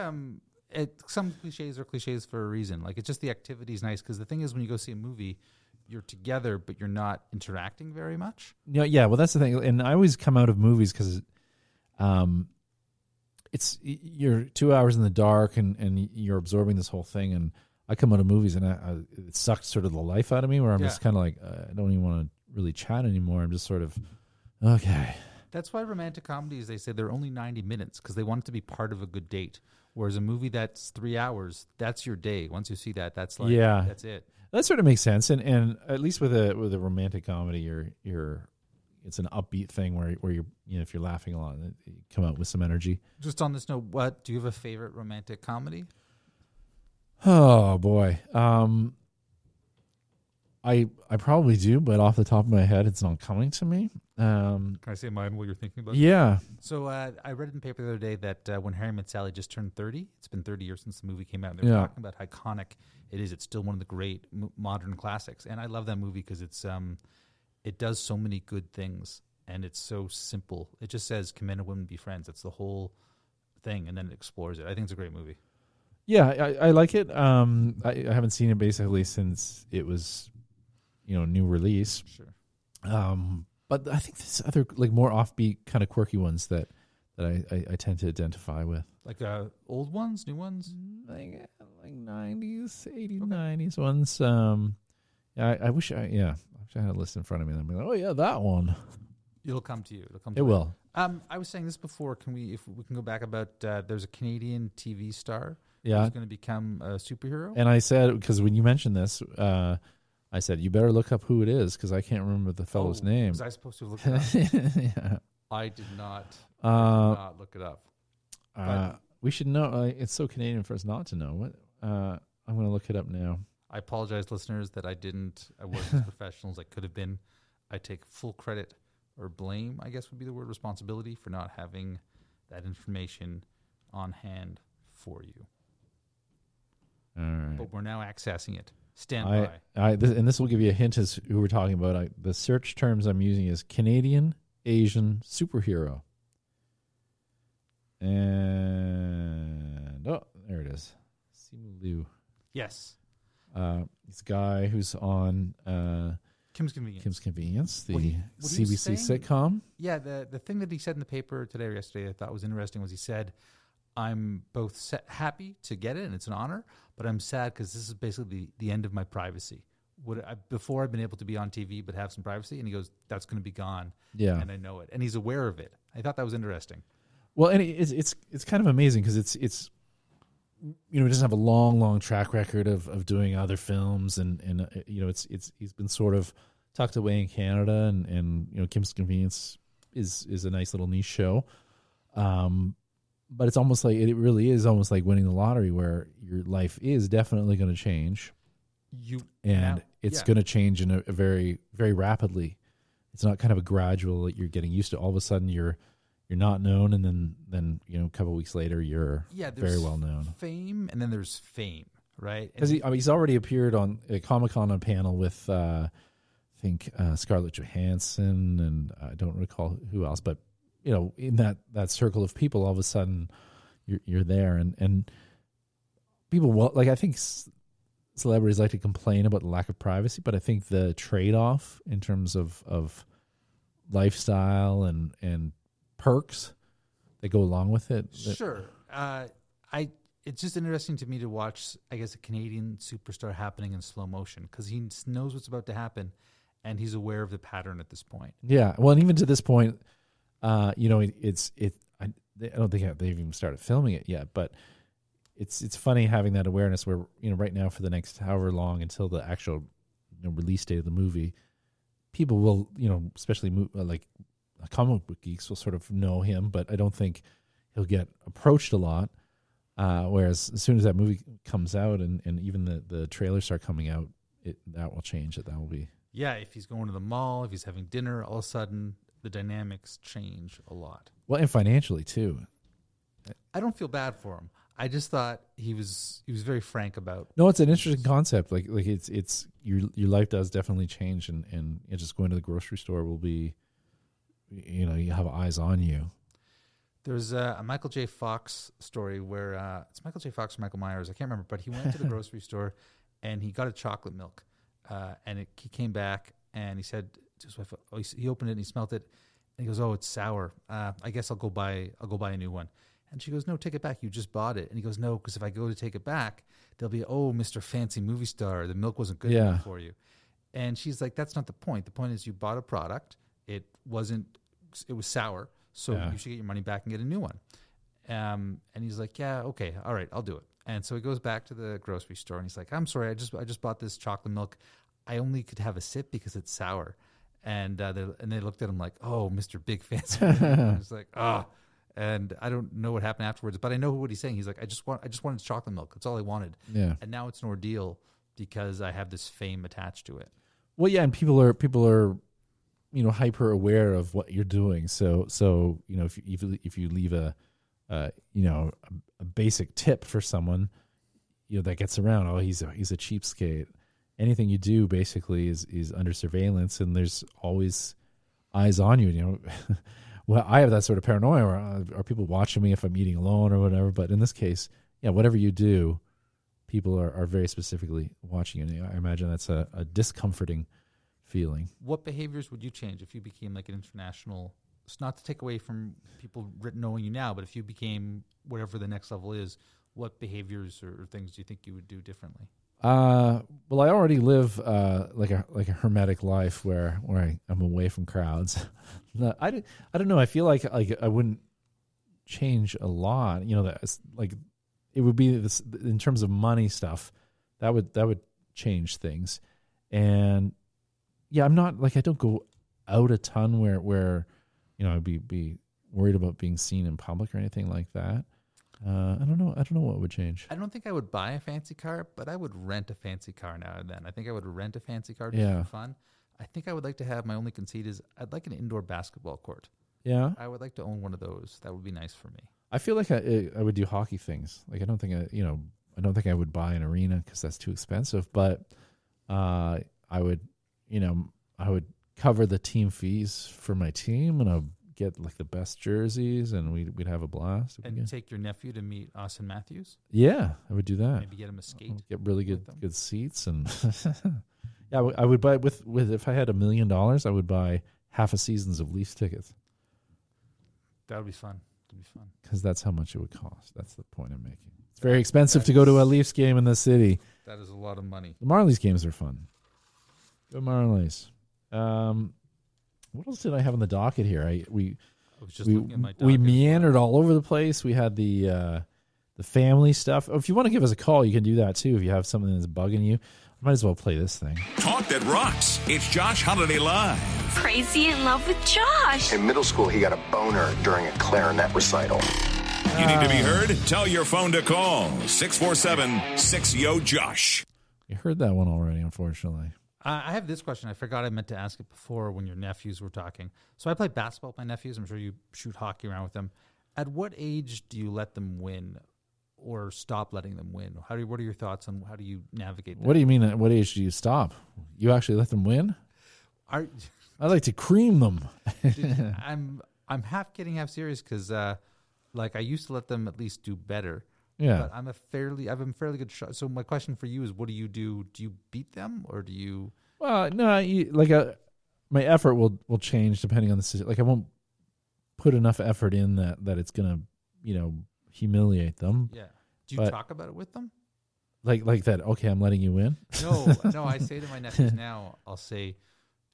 some cliches are cliches for a reason. Like it's just the activity is nice because the thing is when you go see a movie, you're together, but you're not interacting very much. Yeah. Well, that's the thing. And I always come out of movies because you're 2 hours in the dark and you're absorbing this whole thing. And I come out of movies and it sucked sort of the life out of me where I'm just kind of like, I don't even want to really chat anymore. I'm just sort of, okay. That's why romantic comedies, they say they're only 90 minutes because they want it to be part of a good date. Whereas a movie that's 3 hours, that's your day. Once you see that, that's like, that's it. That sort of makes sense, and at least with a romantic comedy, you're it's an upbeat thing where you're if you're laughing a lot, you come out with some energy. Just on this note, do you have a favorite romantic comedy? Oh boy, I probably do, but off the top of my head, it's not coming to me. Can I say mine while you're thinking about it? Yeah. So I read in the paper the other day that when Harry Met Sally just turned 30, it's been 30 years since the movie came out. And they were talking about how iconic it is. It's still one of the great modern classics. And I love that movie because it does so many good things. And it's so simple. It just says, can men and women be friends? That's the whole thing. And then it explores it. I think it's a great movie. Yeah, I like it. I haven't seen it basically since it was, new release. Sure. But I think there's other like more offbeat kind of quirky ones that I tend to identify with. Like old ones, new ones? Like 90s, 80s, 90s ones. I wish I had a list in front of me and I'd be like, oh yeah, that one. It'll come to you. It will. I was saying this before. If we can go back about there's a Canadian TV star who's going to become a superhero. And I said, because when you mentioned this, I said, you better look up who it is because I can't remember the fellow's name. Was I supposed to look it up? Yeah. I did not look it up. We should know. It's so Canadian for us not to know. What? I'm going to look it up now. I apologize, listeners, that I didn't. I worked as professionals. I could have been. I take full credit or blame, I guess would be the word, responsibility for not having that information on hand for you. All right. But we're now accessing it. Stand by. And this will give you a hint as who we're talking about. The search terms I'm using is Canadian Asian superhero. And, there it is. Simu Liu. Yes. This guy who's on Kim's Convenience. Kim's Convenience, the CBC sitcom. Yeah, the thing that he said in the paper today or yesterday I thought was interesting was he said, I'm both happy to get it, and it's an honor, but I'm sad because this is basically the end of my privacy. Before I've been able to be on TV but have some privacy, and he goes, that's going to be gone, and I know it. And he's aware of it. I thought that was interesting. Well, and it's kind of amazing because it's he doesn't have a long track record of doing other films, and he's been sort of tucked away in Canada, and Kim's Convenience is a nice little niche show. But it's almost like it really is almost like winning the lottery, where your life is definitely going to change, it's going to change in a very, very rapidly. It's not kind of a gradual that you're getting used to. All of a sudden, you're not known, and then a couple of weeks later, you're very well known. Fame, and then there's fame, right? Because he's already appeared on a Comic-Con on a panel with I think Scarlett Johansson, and I don't recall who else, but. In that circle of people, all of a sudden you're there. And people will, like, I think celebrities like to complain about the lack of privacy, but I think the trade-off in terms of lifestyle and perks that go along with it. Sure. It's just interesting to me to watch, I guess, a Canadian superstar happening in slow motion because he knows what's about to happen and he's aware of the pattern at this point. Yeah. Well, and even to this point, I don't think they've even started filming it yet, but it's funny having that awareness where, right now for the next however long until the actual release date of the movie, people will, especially like comic book geeks will sort of know him, but I don't think he'll get approached a lot. Whereas as soon as that movie comes out and even the trailers start coming out, that will change. That will be. Yeah, if he's going to the mall, if he's having dinner, all of a sudden the dynamics change a lot. Well, and financially too. I don't feel bad for him. I just thought he was very frank about. No, it's an interesting concept. Like it's your life does definitely change, and just going to the grocery store will be, you have eyes on you. There's a Michael J. Fox story where it's Michael J. Fox or Michael Myers, I can't remember, but he went to the grocery store and he got a chocolate milk, and he came back and he said to his wife, he opened it and he smelled it, and he goes, "Oh, it's sour. I guess I'll go buy a new one." And she goes, "No, take it back. You just bought it." And he goes, "No, because if I go to take it back, they'll be, oh, Mr. Fancy Movie Star, the milk wasn't good enough for you." And she's like, "That's not the point. The point is you bought a product. It was sour. So you should get your money back and get a new one." And he's like, "Yeah, okay, all right, I'll do it." And so he goes back to the grocery store and he's like, "I'm sorry, I just bought this chocolate milk. I only could have a sip because it's sour." And they looked at him like, "Oh, Mr. Big Fancy." He's like, "Ah." And I don't know what happened afterwards, but I know what he's saying. He's like, I just wanted chocolate milk. That's all I wanted. Yeah. And now it's an ordeal because I have this fame attached to it. Well, yeah, and people are hyper aware of what you're doing. So if you leave a basic tip for someone, that gets around. Oh, he's a cheapskate. Anything you do basically is under surveillance, and there's always eyes on you. Well, I have that sort of paranoia. Are people watching me if I'm eating alone or whatever? But in this case, whatever you do, people are very specifically watching you. I imagine that's a discomforting feeling. What behaviors would you change if you became like an international? It's not to take away from people knowing you now, but if you became whatever the next level is, what behaviors or things do you think you would do differently? Well, I already live like a hermetic life where I'm away from crowds. I don't know. I feel like I wouldn't change a lot. That like it would be this in terms of money stuff. That would change things. And yeah, I'm not like I don't go out a ton where I'd be worried about being seen in public or anything like that. I don't know what would change. I don't think I would buy a fancy car, but I would rent a fancy car now and then. I think I would rent a fancy car just for fun. I think I would like to have, my only conceit is I'd like an indoor basketball court. Yeah. I would like to own one of those. That would be nice for me. I feel like I would do hockey things. Like I don't think I would buy an arena because that's too expensive, but I would cover the team fees for my team, and I'll get like the best jerseys, and we'd have a blast. And take your nephew to meet Austin Matthews? Yeah, I would do that. Maybe get him a skate. Get really good seats, and yeah, I would buy with if I had $1 million, I would buy half a season's of Leafs tickets. That would be fun. Because that's how much it would cost. That's the point I'm making. It's very expensive to go to a Leafs game in the city. That is a lot of money. The Marlies games are fun. Go Marlies. What else did I have on the docket here? We meandered all over the place. We had the family stuff. Oh, if you want to give us a call, you can do that too. If you have something that's bugging you, I might as well play this thing. Talk that rocks. It's Josh Holiday Live. Crazy in love with Josh. In middle school, he got a boner during a clarinet recital. You need to be heard? Tell your phone to call 647-6YO-JOSH. You heard that one already, unfortunately. I have this question. I forgot I meant to ask it before when your nephews were talking. So I play basketball with my nephews. I'm sure you shoot hockey around with them. At what age do you let them win or stop letting them win? What are your thoughts on how do you navigate that? What do you mean at what age do you stop? You actually let them win? I like to cream them. I'm half kidding, half serious because like I used to let them at least do better. Yeah. But I'm a fairly good shot. So my question for you is, what do you do? Do you beat them or do you? Well, no, my effort will change depending on the situation. Like I won't put enough effort in that it's gonna, humiliate them. Yeah. Do you talk about it with them? Like that? Okay, I'm letting you win. No. I say to my nephews now, I'll say,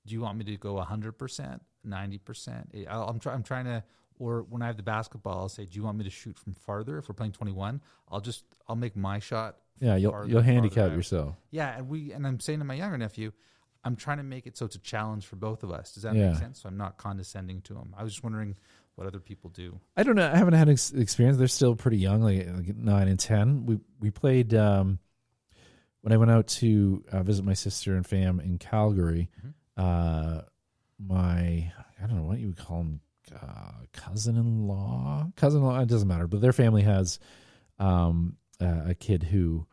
do you want me to go 100%, 90%? I'm trying to. Or when I have the basketball, I'll say, do you want me to shoot from farther? If we're playing 21, I'll make my shot. Yeah, you'll handicap yourself. Yeah, and I'm saying to my younger nephew, I'm trying to make it so it's a challenge for both of us. Does that make sense? So I'm not condescending to him. I was just wondering what other people do. I don't know. I haven't had experience. They're still pretty young, like 9 and 10. We played when I went out to visit my sister and fam in Calgary. I don't know what you would call him. Cousin-in-law, it doesn't matter, but their family has a kid who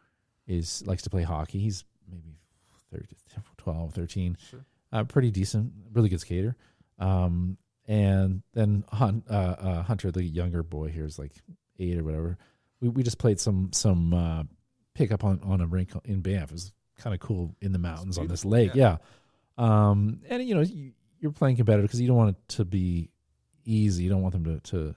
likes to play hockey. He's maybe 12, 13, sure. Pretty decent, really good skater. And then Hunter, the younger boy here, is like 8 or whatever. We just played some pickup on a rink in Banff. It was kind of cool in the mountains on this lake. Yeah. And you're playing competitive because you don't want it to be easy. You don't want them to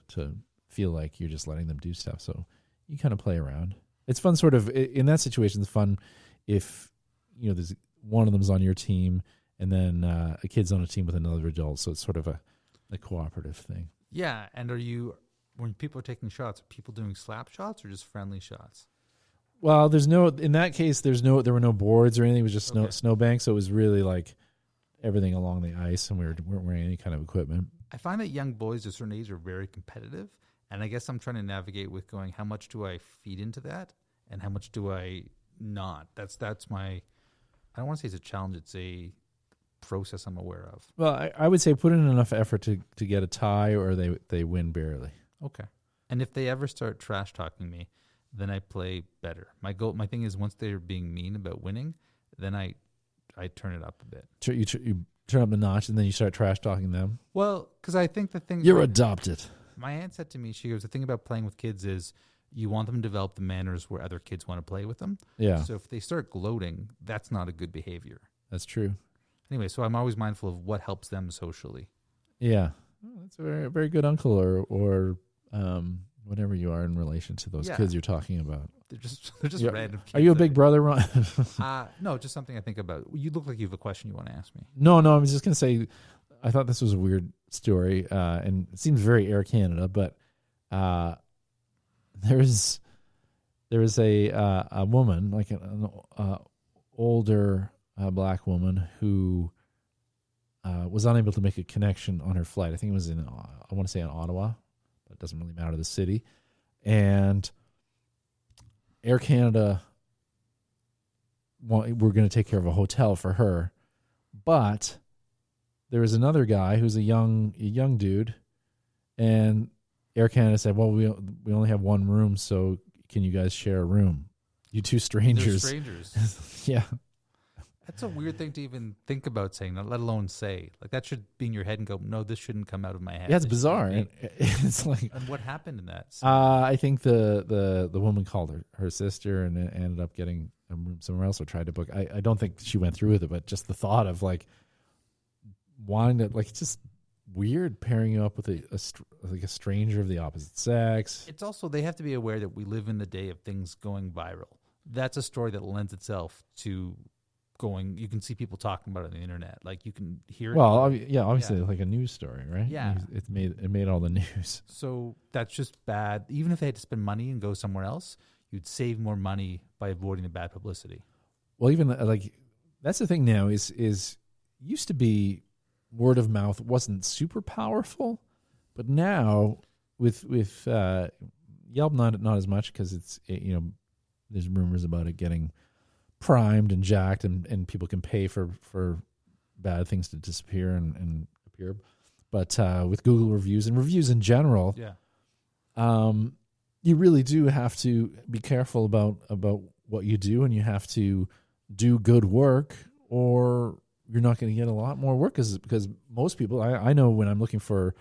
feel like you're just letting them do stuff. So you kind of play around. It's fun, sort of in that situation. It's fun if there's one of them's on your team and then a kid's on a team with another adult. So it's sort of a cooperative thing. Yeah. And when people are taking shots, are people doing slap shots or just friendly shots? Well, in that case, there were no boards or anything. It was just snowbank. So it was really like everything along the ice, and we weren't wearing any kind of equipment. I find that young boys at a certain age are very competitive, and I guess I'm trying to navigate with going, how much do I feed into that, and how much do I not? That's my. I don't want to say it's a challenge; it's a process I'm aware of. Well, I would say put in enough effort to get a tie, or they win barely. Okay, and if they ever start trash talking me, then I play better. My thing is, once they're being mean about winning, then I turn it up a bit. You turn up the notch, and then you start trash talking them. Well, because I think the thing you're adopted. My aunt said to me, she goes, the thing about playing with kids is you want them to develop the manners where other kids want to play with them. Yeah. So if they start gloating, that's not a good behavior. That's true. Anyway, so I'm always mindful of what helps them socially. Yeah, that's a very, very good uncle or whatever you are in relation to those kids you're talking about. They're just random kids. Are you a big brother, Ron? No, just something I think about. You look like you have a question you want to ask me. No, I was just going to say, I thought this was a weird story, and it seems very Air Canada, but there is a woman, like an older black woman who was unable to make a connection on her flight. I think it was I want to say in Ottawa, but it doesn't really matter the city. And Air Canada, we're going to take care of a hotel for her, but there was another guy who's a young dude, and Air Canada said, "Well, we only have one room, so can you guys share a room? You two strangers." They're strangers. Yeah, that's a weird thing to even think about saying, let alone say. Like that should be in your head and go, "No, this shouldn't come out of my head." Yeah, it's bizarre. It's like, and what happened in that? I think the woman called her sister and ended up getting a room somewhere else or tried to book. I don't think she went through with it, but just the thought of like wanting to, like, it's just weird pairing you up with a stranger of the opposite sex. It's also, they have to be aware that we live in the day of things going viral. That's a story that lends itself to going. You can see people talking about it on the internet. Like you can hear it. Well, obviously, like a news story, right? Yeah, it made all the news. So that's just bad. Even if they had to spend money and go somewhere else, you'd save more money by avoiding the bad publicity. Well, even like that's the thing now is used to be word of mouth wasn't super powerful, but now with Yelp not as much because there's rumors about it getting primed and jacked and people can pay for bad things to disappear and appear. But with Google reviews and reviews in general, you really do have to be careful about what you do, and you have to do good work or you're not going to get a lot more work because most people, I know when I'm looking for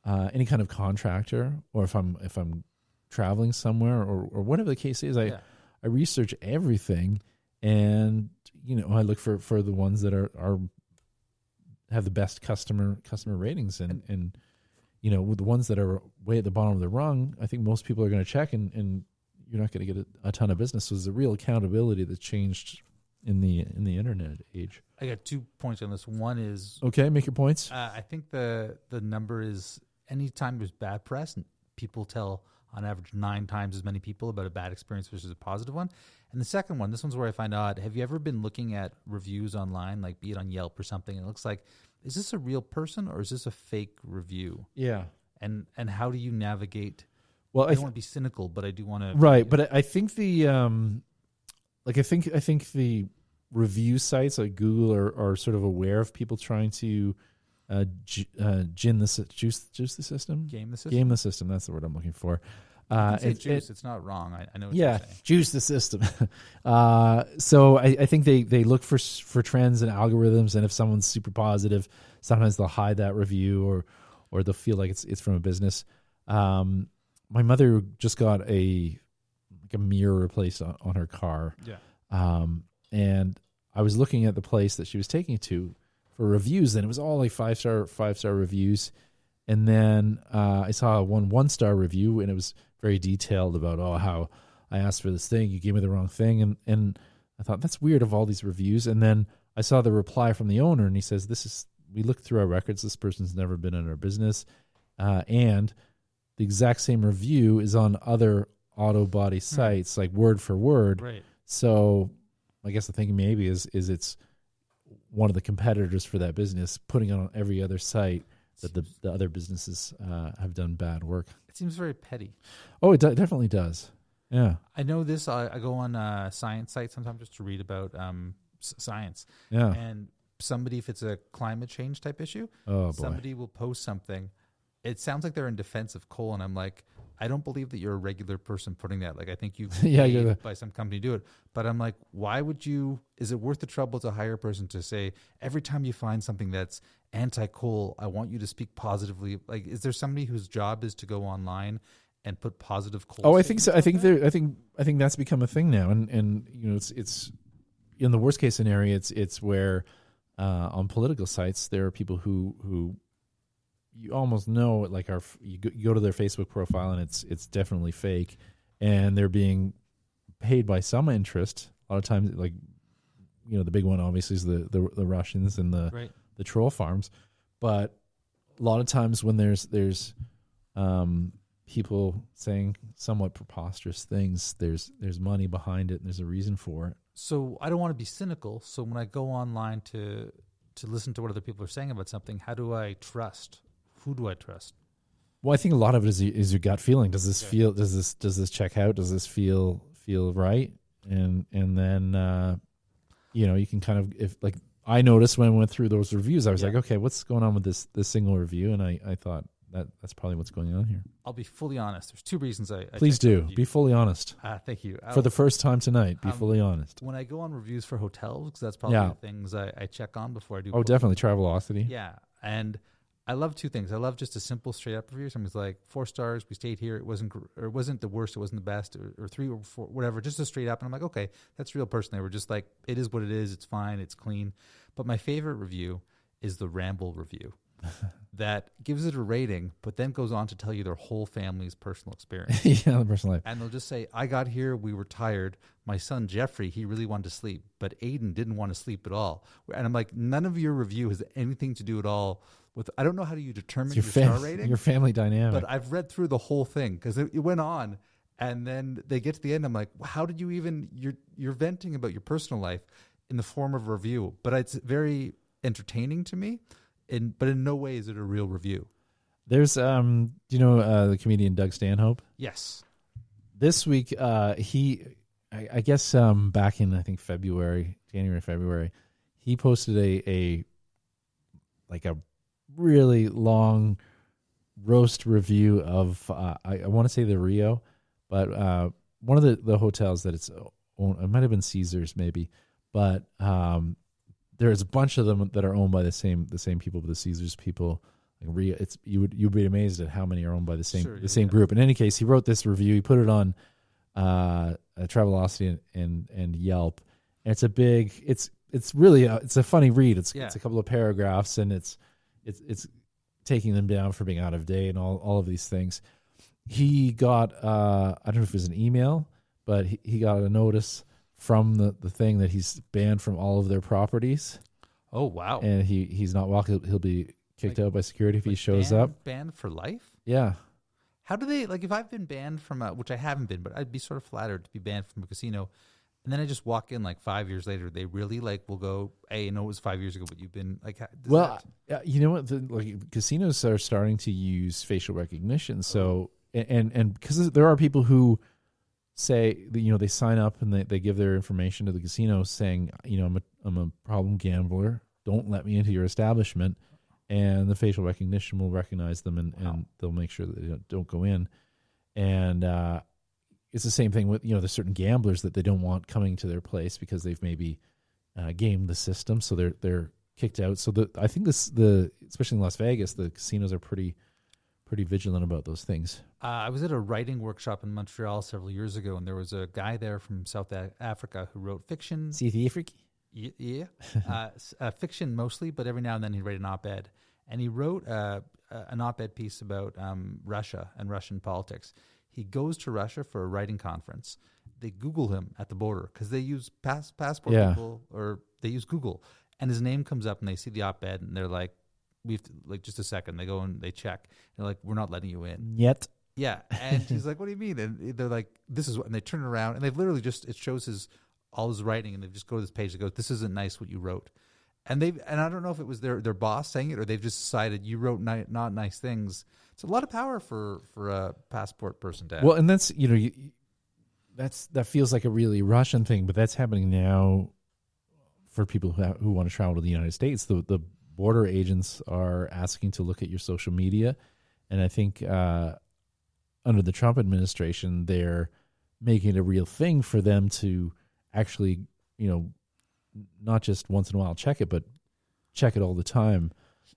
any kind of contractor, or if I'm traveling somewhere or whatever the case is, I research everything, and I look for the ones that are have the best customer ratings, and with the ones that are way at the bottom of the rung, I think most people are going to check, and you're not going to get a ton of business. So there's a real accountability that's changed in the internet age. I got 2 points on this. One is okay. Make your points. I think the number is anytime there's bad press, people tell on average 9 times as many people about a bad experience versus a positive one. And the second one, this one's where I find odd. Have you ever been looking at reviews online, like be it on Yelp or something, and it looks like, is this a real person or is this a fake review? Yeah. And how do you navigate? Well, I don't want to be cynical, but I do want to. Right, but I think the I think the review sites like Google are sort of aware of people trying to juice the system, game the system. Game the system. That's the word I'm looking for. It's not wrong. I know what you're saying. Juice the system. So I think they look for trends and algorithms, and if someone's super positive, sometimes they'll hide that review or they'll feel like it's from a business. My mother just got a mirror replaced on her car. Yeah. And I was looking at the place that she was taking it to for reviews, and it was all like five star reviews. And then I saw one star review, and it was very detailed about how I asked for this thing, you gave me the wrong thing, and I thought that's weird of all these reviews. And then I saw the reply from the owner, and he says, we looked through our records, this person's never been in our business, and the exact same review is on other auto body sites, like word for word. Right. So I guess the thinking maybe is it's one of the competitors for that business putting it on every other site that the other businesses have done bad work. It seems very petty. Oh, it definitely does. Yeah. I know this. I go on science sites sometimes just to read about science. Yeah. And somebody, if it's a climate change type issue, somebody will post something. It sounds like they're in defense of coal, and I'm like, I don't believe that you're a regular person putting that. Like, I think you've been paid by some company to do it. But I'm like, why would you? Is it worth the trouble to hire a person to say every time you find something that's anti-coal, I want you to speak positively? Like, is there somebody whose job is to go online and put positive coal? Oh, I think so. I think that's become a thing now, and it's in the worst case scenario, it's where on political sites there are people who you almost know, like you go to their Facebook profile and it's definitely fake, and they're being paid by some interest. A lot of times, like the big one obviously is the Russians and the troll farms, but a lot of times when there's people saying somewhat preposterous things, there's money behind it and there's a reason for it. So I don't want to be cynical. So when I go online to listen to what other people are saying about something, how do I trust? Who do I trust? Well, I think a lot of it is your gut feeling. Does this feel? Does this check out? Does this feel right? And then you can kind of, if like I noticed when I went through those reviews, I was like, okay, what's going on with this single review? And I thought that's probably what's going on here. I'll be fully honest. There's 2 reasons I please do be fully honest. Thank you. For the first time tonight, be fully honest. When I go on reviews for hotels, because that's probably the things I check on before I do. Oh, definitely Travelocity. Yeah, and I love 2 things. I love just a simple, straight up review. Somebody's like, 4 stars. We stayed here. It wasn't the worst. It wasn't the best, or 3 or 4, whatever. Just a straight up. And I'm like, okay, that's a real person. They were just like, it is what it is. It's fine. It's clean. But my favorite review is the ramble review that gives it a rating, but then goes on to tell you their whole family's personal experience. The personal life. And they'll just say, I got here. We were tired. My son, Jeffrey, he really wanted to sleep, but Aiden didn't want to sleep at all. And I'm like, none of your review has anything to do at all with, I don't know how do you determine your star rating. Your family dynamic. But I've read through the whole thing because it went on, and then they get to the end. I'm like, how did you even, you're venting about your personal life in the form of a review, but it's very entertaining to me. But in no way is it a real review. There's, do you know the comedian Doug Stanhope? Yes. This week, I guess back in, I think, January, February, he posted a really long roast review of, I want to say the Rio, but one of the hotels that it's owned, it might have been Caesars maybe, but there's a bunch of them that are owned by the same people, the Caesars people, You'd be amazed at how many are owned by the same group. In any case, he wrote this review. He put it on Travelocity and Yelp. And it's it's a funny read. It's a couple of paragraphs, and it's taking them down for being out of date and all of these things. He got I don't know if it was an email, but he got a notice from the thing that he's banned from all of their properties. Oh wow! And he's not welcome. He'll be kicked out by security if he shows up. Banned for life? Yeah. How do they, like, if I've been banned from which I haven't been, but I'd be sort of flattered to be banned from a casino, and then I just walk in like 5 years later, they really will go, hey, I know it was 5 years ago, but you've been like, you know what? Casinos are starting to use facial recognition. So, and because there are people who say, they sign up and they give their information to the casino saying, I'm a problem gambler. Don't let me into your establishment. And the facial recognition will recognize them and they'll make sure that they don't go in. And it's the same thing with, there's certain gamblers that they don't want coming to their place because they've maybe gamed the system. So they're kicked out. So I think especially in Las Vegas, the casinos are pretty vigilant about those things. I was at a writing workshop in Montreal several years ago, and there was a guy there from South Africa who wrote fiction. South Africa? Yeah. Fiction mostly, but every now and then he'd write an op-ed. And he wrote an op-ed piece about Russia and Russian politics. He goes to Russia for a writing conference. They Google him at the border because they use passport people, or they use Google. And his name comes up, and they see the op-ed, and they're like, we have to, like, just a second. They go and they check. They're like, we're not letting you in. Yet. Yeah. And he's like, what do you mean? And they're like, this is what, and they turn around, and they've literally it shows all his writing, and they just go to this page that goes, this isn't nice what you wrote. And I don't know if it was their boss saying it, or they've just decided you wrote not nice things. It's a lot of power for a passport person to have. Well, and that's, that feels like a really Russian thing, but that's happening now for people who want to travel to the United States. The border agents are asking to look at your social media. And I think under the Trump administration, they're making it a real thing for them to actually, not just once in a while check it, but check it all the time.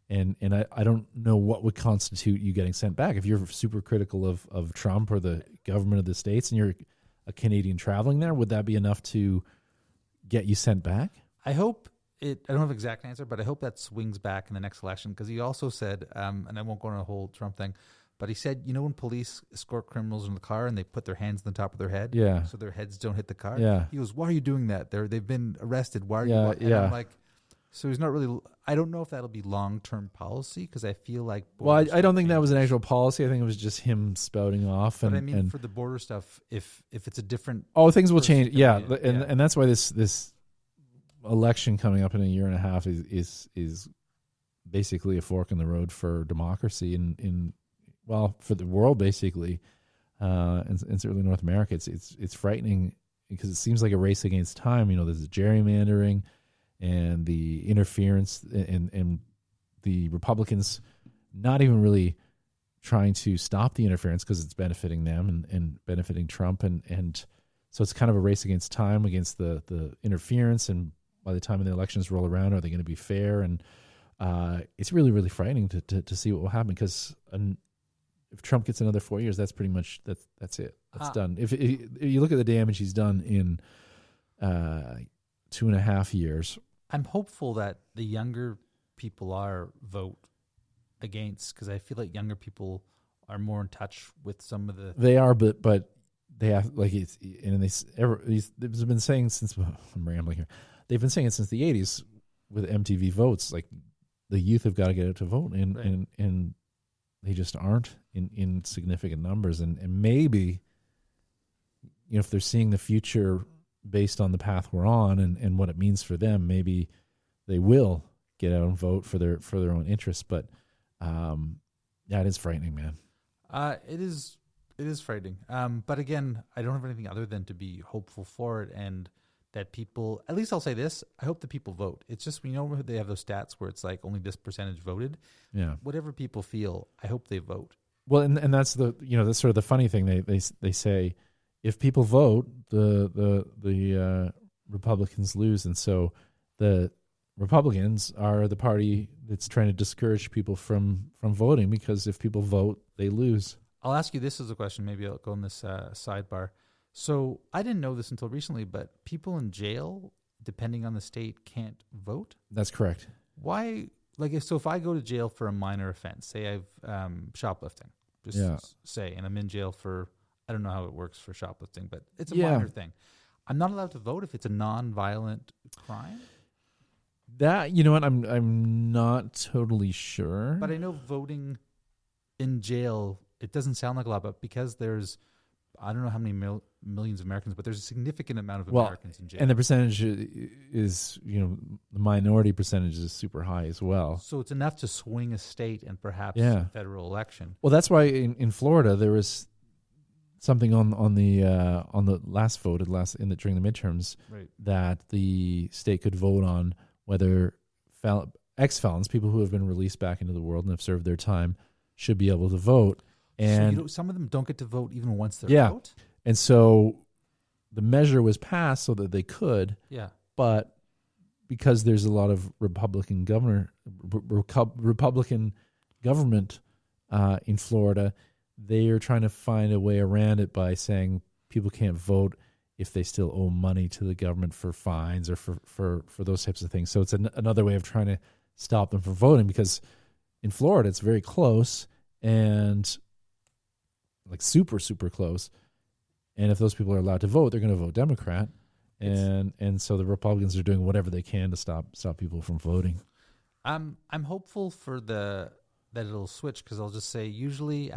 And I don't know what would constitute you getting sent back. If you're super critical of Trump or the government of the States and you're a Canadian traveling there, would that be enough to get you sent back? I hope I don't have an exact answer, but I hope that swings back in the next election, because he also said, and I won't go on a whole Trump thing, but he said, when police escort criminals in the car and they put their hands on the top of their head, so their heads don't hit the car. Yeah. He goes, why are you doing that? They've been arrested. Why are you? And I'm like, so he's not really. I don't know if that'll be long-term policy, because I feel like. Well, I don't think that was an actual policy. I think it was just him spouting off. But I mean, for the border stuff, if it's a different. Oh, things will change. Yeah, and that's why this election coming up in a year and a half is basically a fork in the road for democracy for the world, basically, and certainly North America. It's frightening because it seems like a race against time. There's the gerrymandering and the interference, and the Republicans not even really trying to stop the interference because it's benefiting them and benefiting Trump, and so it's kind of a race against time, against the interference. And by the time the elections roll around, are they going to be fair? And it's really, really frightening to see what will happen, because if Trump gets another 4 years, that's pretty much that's it. That's done. If you look at the damage he's done in 2.5 years, I'm hopeful that the younger people vote against, because I feel like younger people are more in touch with some of the. They are, but they have they've been saying since I'm rambling here. They've been saying it since the 80s with MTV votes. Like, the youth have got to get out to vote, and they just aren't in significant numbers. And maybe, if they're seeing the future based on the path we're on and what it means for them, maybe they will get out and vote for their own interests. But it is frightening, man. It is frightening. But again, I don't have anything other than to be hopeful for it, and that people, at least I'll say this, I hope that people vote. It's just, they have those stats where it's like only this percentage voted. Yeah. Whatever people feel, I hope they vote. Well, and that's that's sort of the funny thing. They say, if people vote, the Republicans lose, and so the Republicans are the party that's trying to discourage people from voting, because if people vote, they lose. I'll ask you this as a question. Maybe I'll go in this sidebar. So I didn't know this until recently, but people in jail, depending on the state, can't vote? That's correct. Why? Like, if I go to jail for a minor offense, say I've shoplifting, say, and I'm in jail for, I don't know how it works for shoplifting, but it's a minor thing. I'm not allowed to vote if it's a non-violent crime? That, you know what, I'm not totally sure. But I know voting in jail, it doesn't sound like a lot, but because there's, I don't know how many millions of Americans, but there's a significant amount of Americans in jail. And the percentage is, the minority percentage is super high as well. So it's enough to swing a state and perhaps a federal election. Well, that's why in Florida there was something on the last vote during the midterms, right, that the state could vote on whether ex-felons, people who have been released back into the world and have served their time, should be able to vote. And so some of them don't get to vote even once they're out? And so the measure was passed so that they could. Yeah. But because there's a lot of Republican government in Florida, they are trying to find a way around it by saying people can't vote if they still owe money to the government for fines or for those types of things. So it's another way of trying to stop them from voting, because in Florida it's very close and like super, super close. And if those people are allowed to vote, they're going to vote Democrat. And so the Republicans are doing whatever they can to stop people from voting. I'm hopeful for that it'll switch, because I'll just say usually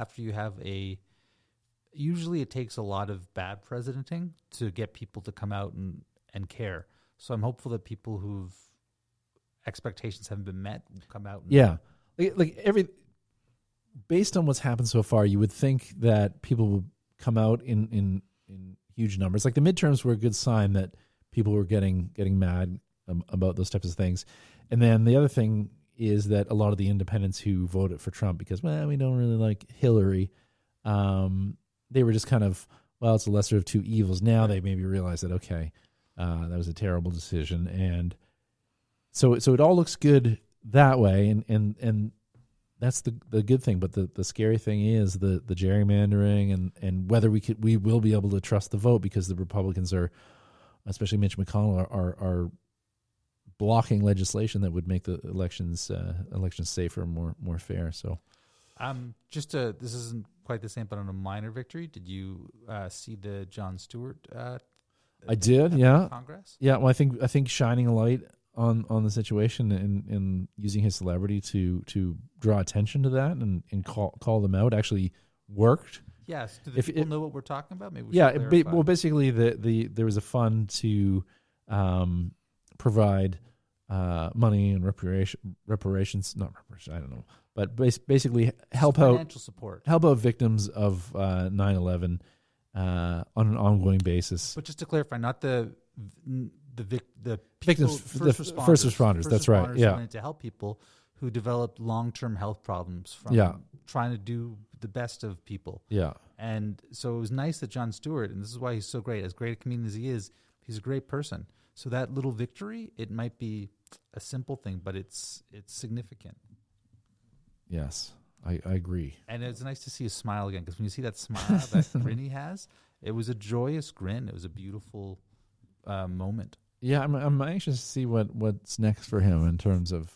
it takes a lot of bad presidenting to get people to come out and care. So I'm hopeful that people whose expectations haven't been met will come out. Based on what's happened so far, you would think that people would come out in huge numbers. Like the midterms were a good sign that people were getting mad about those types of things. And then the other thing is that a lot of the independents who voted for Trump because, we don't really like Hillary, they were just kind of, it's the lesser of two evils. Now they maybe realize that, okay, that was a terrible decision. And so it all looks good that way. And that's the good thing. But the scary thing is the gerrymandering and whether we will be able to trust the vote, because the Republicans are, especially Mitch McConnell, are blocking legislation that would make the elections safer and more fair. So, this isn't quite the same, but on a minor victory, did you see the Jon Stewart? I did, yeah. Congress? Yeah, well, I think shining a light on the situation and using his celebrity to draw attention to that and call them out actually worked. Yes. Do the people know what we're talking about? Maybe we should clarify. Basically, there was a fund to provide money and reparations, not reparations, I don't know, but basically financial support, help out victims of 9/11 on an ongoing basis. But just to clarify, not the victims, first responders. That's right. Yeah, to help people who developed long-term health problems from trying to do the best of people. Yeah, and so it was nice that Jon Stewart, and this is why he's so great, as great a comedian as he is, he's a great person. So that little victory, it might be a simple thing, but it's significant. Yes, I agree. And it's nice to see a smile again, because when you see that smile, that grin he has, it was a joyous grin. It was a beautiful moment. Yeah, I'm anxious to see what's next for him in terms of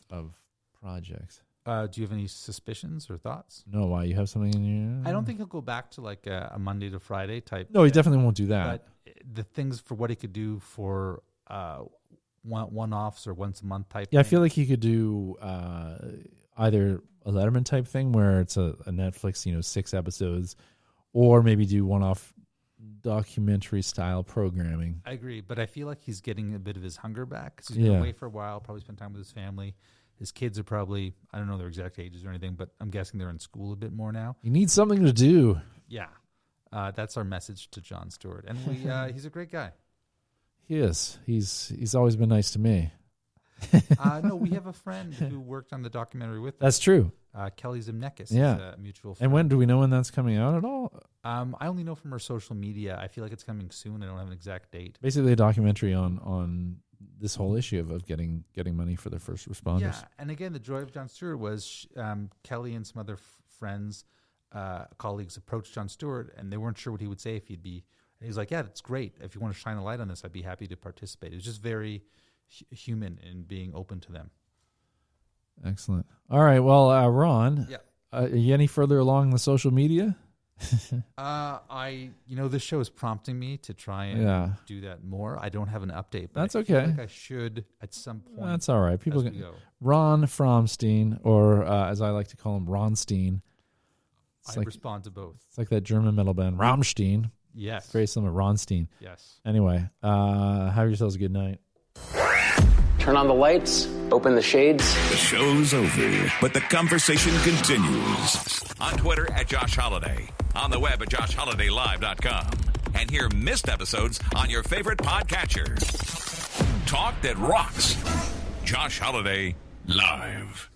projects. Do you have any suspicions or thoughts? No, why? You have something in your... I don't think he'll go back to like a Monday to Friday type. No, he definitely won't do that. But the things for what he could do for one-offs or once a month type. Yeah, thing. I feel like he could do either a Letterman type thing where it's a Netflix, 6 episodes, or maybe do one-off documentary style programming. I agree, but I feel like he's getting a bit of his hunger back, because he's been away for a while, probably spent time with his family. His kids are probably, I don't know their exact ages or anything, but I'm guessing they're in school a bit more now. You need something to do. Yeah. That's our message to Jon Stewart. And he's a great guy. He is. He's always been nice to me. No, we have a friend who worked on the documentary with us. That's true. Kelly Zimnekis is a mutual friend. And when do we know when that's coming out at all? I only know from her social media. I feel like it's coming soon. I don't have an exact date. Basically a documentary on this whole issue of getting money for their first responders. Yeah, and again, the joy of Jon Stewart was Kelly and some other friends, colleagues approached Jon Stewart, and they weren't sure what he would say if he'd be. And he was like, "Yeah, that's great. If you want to shine a light on this, I'd be happy to participate." It was just very human in being open to them. Excellent. All right. Well, Ron, Yeah. Are you any further along the social media? This show is prompting me to try and do that more. I don't have an update, but That's I feel okay. like I should at some point. That's all right. People as we can go. Ron Fromstein, or as I like to call him, Ronstein. I respond to both. It's like that German metal band, Rammstein. Yes. Very similar, Ronstein. Yes. Anyway, have yourselves a good night. Turn on the lights, open the shades. The show's over, but the conversation continues. On Twitter at Josh Holiday, on the web at joshholidaylive.com, and hear missed episodes on your favorite podcatcher. Talk that rocks. Josh Holiday Live.